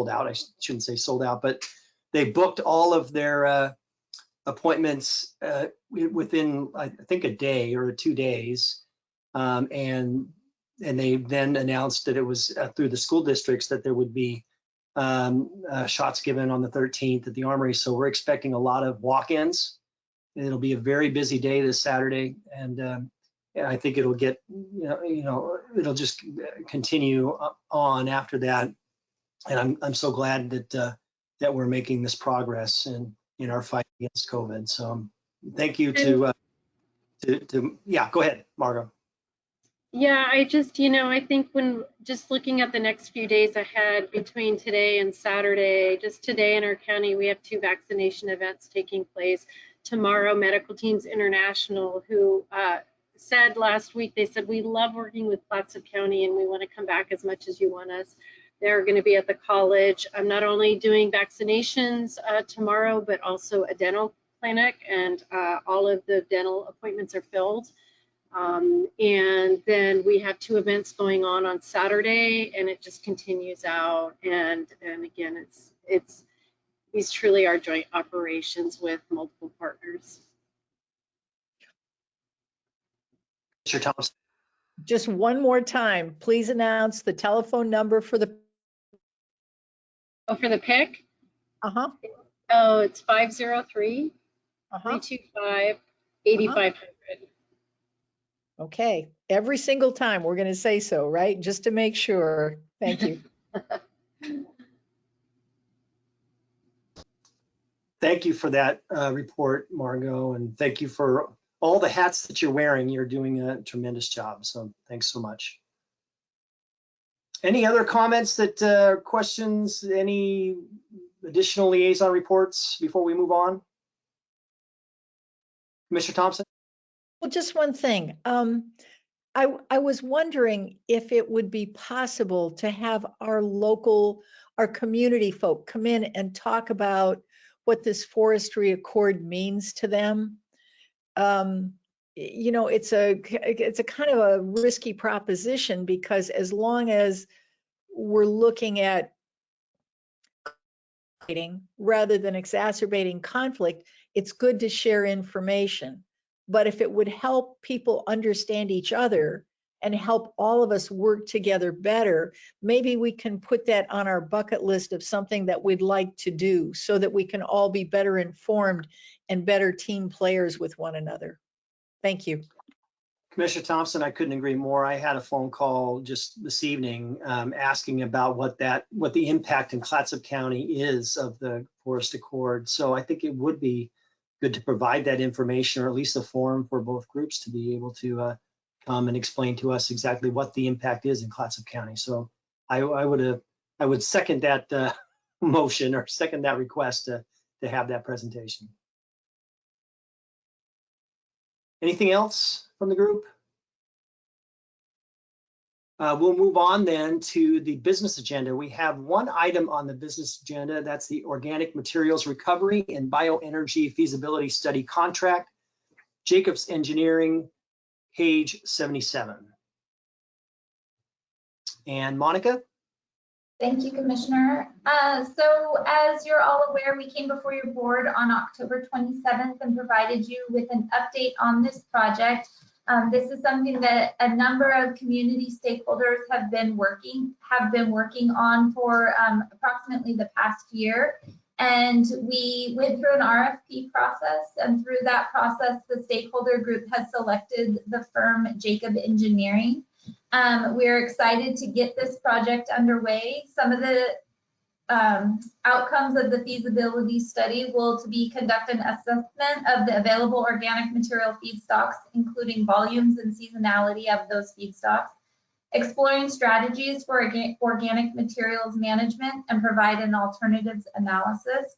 out. I shouldn't say sold out, but they booked all of their appointments within, I think, a day or 2 days. And they then announced that it was through the school districts that there would be shots given on the 13th at the Armory. So we're expecting a lot of walk-ins. It'll be a very busy day this Saturday, and I think it'll get, it'll just continue on after that. And I'm so glad that we're making this progress in our fight against COVID. So thank you to yeah, go ahead, Margo. Yeah, I just, I think when just looking at the next few days ahead between today and Saturday, just today in our county, we have 2 vaccination events taking place. Tomorrow, Medical Teams International, who said last week, they said, we love working with Clatsop County and we want to come back as much as you want us. They're going to be at the college. I'm not only doing vaccinations tomorrow, but also a dental clinic, and all of the dental appointments are filled. And then we have 2 events going on Saturday, and it just continues out. And again, these truly are joint operations with multiple partners. Mr. Thompson. Just one more time, please announce the telephone number for the. Oh, for the PIC? Uh-huh. Oh, it's 503-325-8500. Okay, every single time we're going to say so, right? Just to make sure. Thank you. Thank you for that report, Margo, and thank you for all the hats that you're wearing. You're doing a tremendous job, so thanks so much. Any other comments, questions, any additional liaison reports before we move on? Commissioner Thompson? Well, just one thing. I was wondering if it would be possible to have our community folk come in and talk about what this forestry accord means to them. You know, it's a kind of a risky proposition, because as long as we're looking at rather than exacerbating conflict, it's good to share information. But if it would help people understand each other and help all of us work together better, maybe we can put that on our bucket list of something that we'd like to do, so that we can all be better informed and better team players with one another. Thank you. Commissioner Thompson, I couldn't agree more. I had a phone call just this evening asking about what the impact in Clatsop County is of the Forest Accord. So I think it would be good to provide that information, or at least a forum for both groups to be able to come and explain to us exactly what the impact is in Clatsop County. So I would second that motion, or second that request to have that presentation. Anything else from the group? We'll move on then to the business agenda. We have one item on the business agenda. That's the Organic Materials Recovery and Bioenergy Feasibility Study Contract, Jacobs Engineering, page 77. And Monica? Thank you, Commissioner. So as you're all aware, we came before your board on October 27th and provided you with an update on this project. This is something that a number of community stakeholders have been working on for approximately the past year. And we went through an RFP process, and through that process, the stakeholder group has selected the firm Jacob Engineering. We're excited to get this project underway. Some of the outcomes of the feasibility study will be conduct an assessment of the available organic material feedstocks, including volumes and seasonality of those feedstocks, exploring strategies for organic materials management, and provide an alternatives analysis,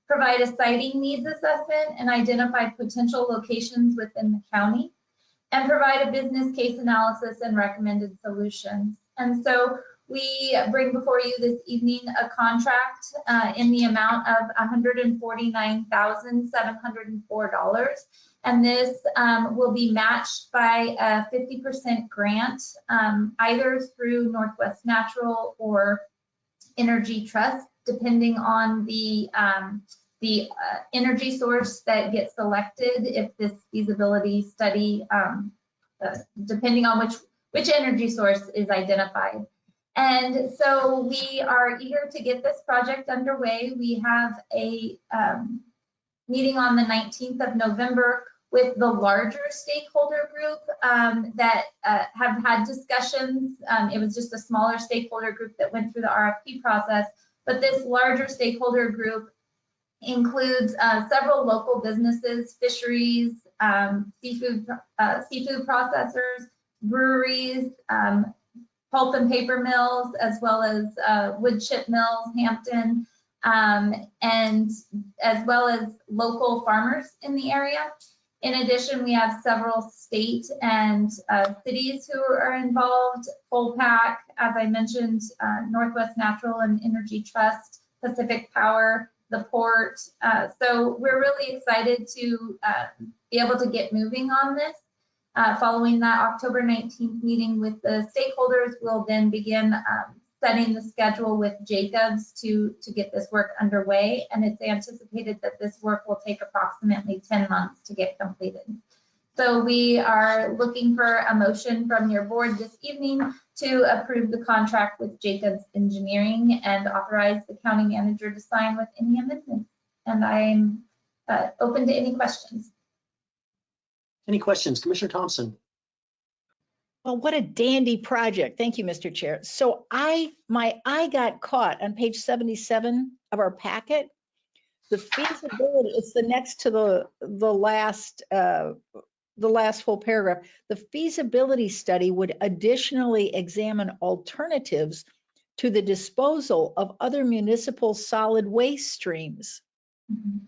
provide a siting needs assessment and identify potential locations within the county, and provide a business case analysis and recommended solutions. And so we bring before you this evening a contract in the amount of $149,704. And this will be matched by a 50% grant, either through Northwest Natural or Energy Trust, depending on the energy source that gets selected. If this feasibility study, depending on which energy source is identified. And so we are eager to get this project underway. We have a meeting on the 19th of November with the larger stakeholder group that have had discussions. It was just a smaller stakeholder group that went through the RFP process, but this larger stakeholder group includes several local businesses, fisheries, seafood processors, breweries, pulp and paper mills, as well as wood chip mills, Hampton, and as well as local farmers in the area. In addition, we have several state and cities who are involved, Fullpack, as I mentioned, Northwest Natural and Energy Trust, Pacific Power, the port. So we're really excited to be able to get moving on this. Following that October 19th meeting with the stakeholders, we'll then begin setting the schedule with Jacobs to get this work underway. And it's anticipated that this work will take approximately 10 months to get completed. So we are looking for a motion from your board this evening to approve the contract with Jacobs Engineering and authorize the county manager to sign with any amendments. And I'm open to any questions. Any questions? Commissioner Thompson. Well, what a dandy project. Thank you, Mr. Chair. So my eye got caught on page 77 of our packet. The feasibility, it's the next to the last full paragraph. The feasibility study would additionally examine alternatives to the disposal of other municipal solid waste streams. Mm-hmm.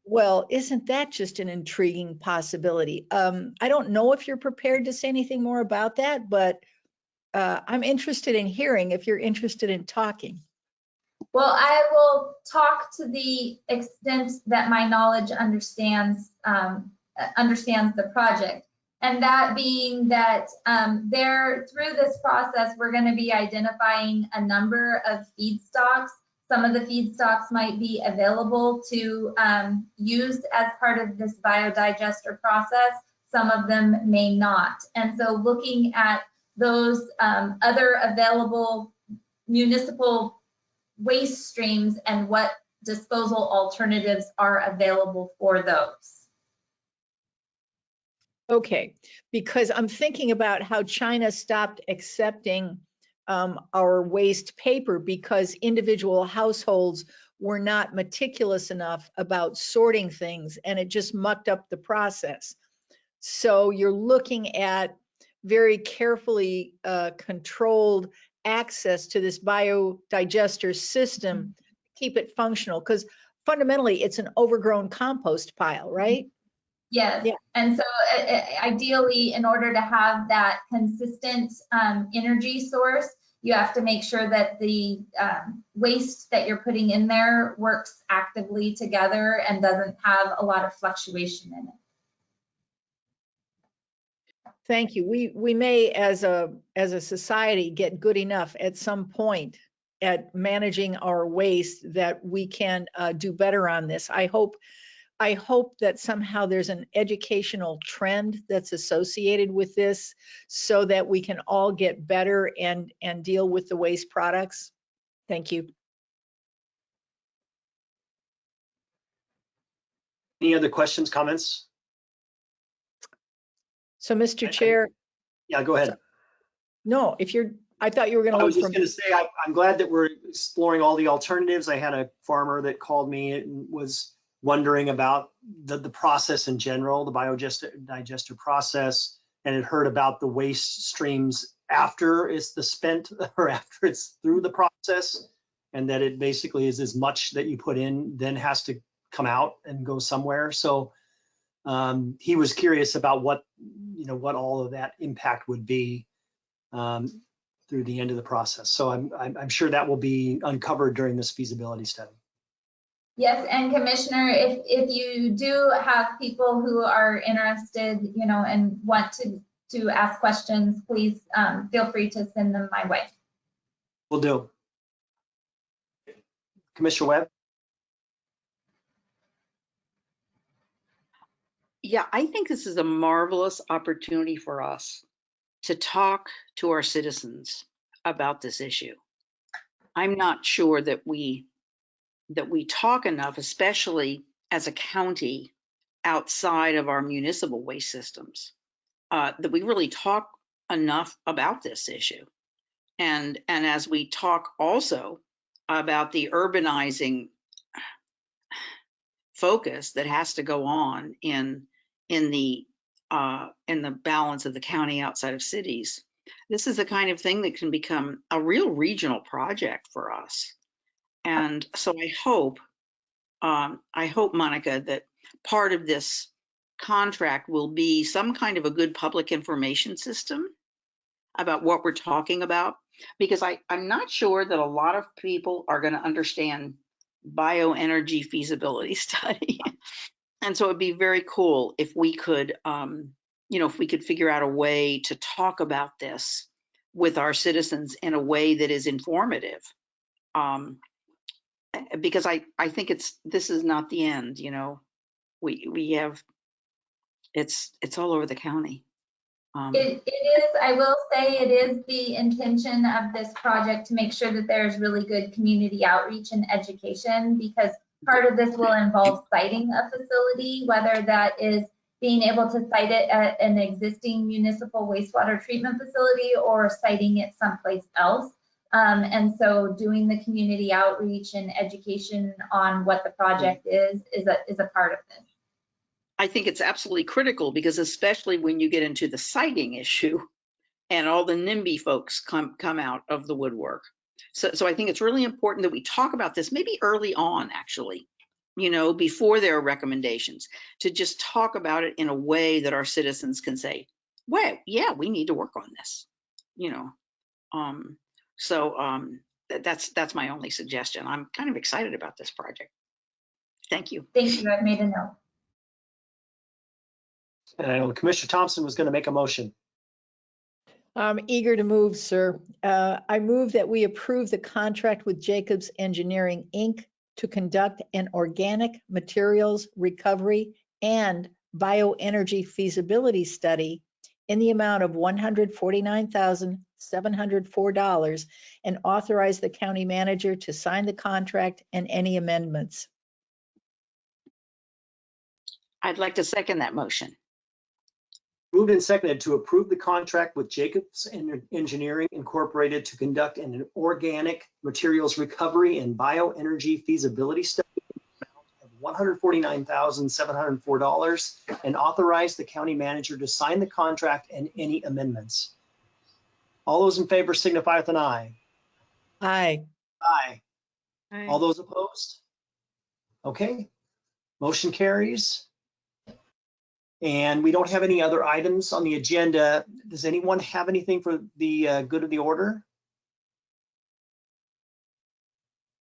Well, isn't that just an intriguing possibility? I don't know if you're prepared to say anything more about that, but I'm interested in hearing if you're interested in talking. Well, I will talk to the extent that my knowledge understands the project. And that being that through this process, we're going to be identifying a number of feedstocks. Some of the feedstocks might be available to use as part of this biodigester process. Some of them may not. And so looking at those other available municipal waste streams and what disposal alternatives are available for those. Okay, because I'm thinking about how China stopped accepting our waste paper because individual households were not meticulous enough about sorting things, and it just mucked up the process. So you're looking at very carefully controlled access to this biodigester system, keep it functional, because fundamentally it's an overgrown compost pile, right? Yes, yeah. And so ideally, in order to have that consistent energy source, you have to make sure that the waste that you're putting in there works actively together and doesn't have a lot of fluctuation in it. Thank you. We may, as a society, get good enough at some point at managing our waste that we can do better on this. I hope that somehow there's an educational trend that's associated with this so that we can all get better and deal with the waste products. Thank you. Any other questions, comments? So, Mr. Chair. Yeah, go ahead. No, I thought you were going to. I was just going to say, I'm glad that we're exploring all the alternatives. I had a farmer that called me and was wondering about the process in general, the biodigester process, and had heard about the waste streams after it's spent or after it's through the process, and that it basically is as much that you put in then has to come out and go somewhere. So he was curious about what all of that impact would be through the end of the process. So I'm sure that will be uncovered during this feasibility study. Yes, and Commissioner, if you do have people who are interested, and want to ask questions, please feel free to send them my way. Will do. Commissioner Webb? Yeah, I think this is a marvelous opportunity for us to talk to our citizens about this issue. I'm not sure that we talk enough, especially as a county outside of our municipal waste systems, that we really talk enough about this issue. And as we talk also about the urbanizing focus that has to go on in the balance of the county outside of cities, this is the kind of thing that can become a real regional project for us. And so I hope, Monica, that part of this contract will be some kind of a good public information system about what we're talking about, because I'm not sure that a lot of people are going to understand bioenergy feasibility study. And so it'd be very cool if we could, if we could figure out a way to talk about this with our citizens in a way that is informative. Because I think this is not the end, we have, it's all over the county. It is, I will say it is the intention of this project to make sure that there's really good community outreach and education, because part of this will involve siting a facility, whether that is being able to site it at an existing municipal wastewater treatment facility or siting it someplace else. And so doing the community outreach and education on what the project is a part of this. I think it's absolutely critical, because especially when you get into the siting issue and all the NIMBY folks come out of the woodwork. So I think it's really important that we talk about this maybe early on, actually, you know, before there are recommendations, to just talk about it in a way that our citizens can say, well, yeah, we need to work on this, you know. That's my only suggestion. I'm kind of excited about this project. Thank you. Thank you. I've made a note. And I know Commissioner Thompson was going to make a motion. I'm eager to move, sir. I move that we approve the contract with Jacobs Engineering, Inc. to conduct an organic materials recovery and bioenergy feasibility study in the amount of $149,704 and authorize the county manager to sign the contract and any amendments. I'd like to second that motion. Moved and seconded to approve the contract with Jacobs Engineering Incorporated to conduct an organic materials recovery and bioenergy feasibility study of $149,704 and authorize the county manager to sign the contract and any amendments. All those in favor signify with an aye. Aye. Aye. All those opposed? Okay, motion carries. And we don't have any other items on the agenda. Does anyone have anything for the good of the order?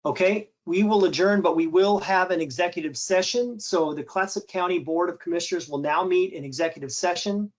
Okay, we will adjourn, but we will have an executive session. So the Clatsop County Board of Commissioners will now meet in executive session.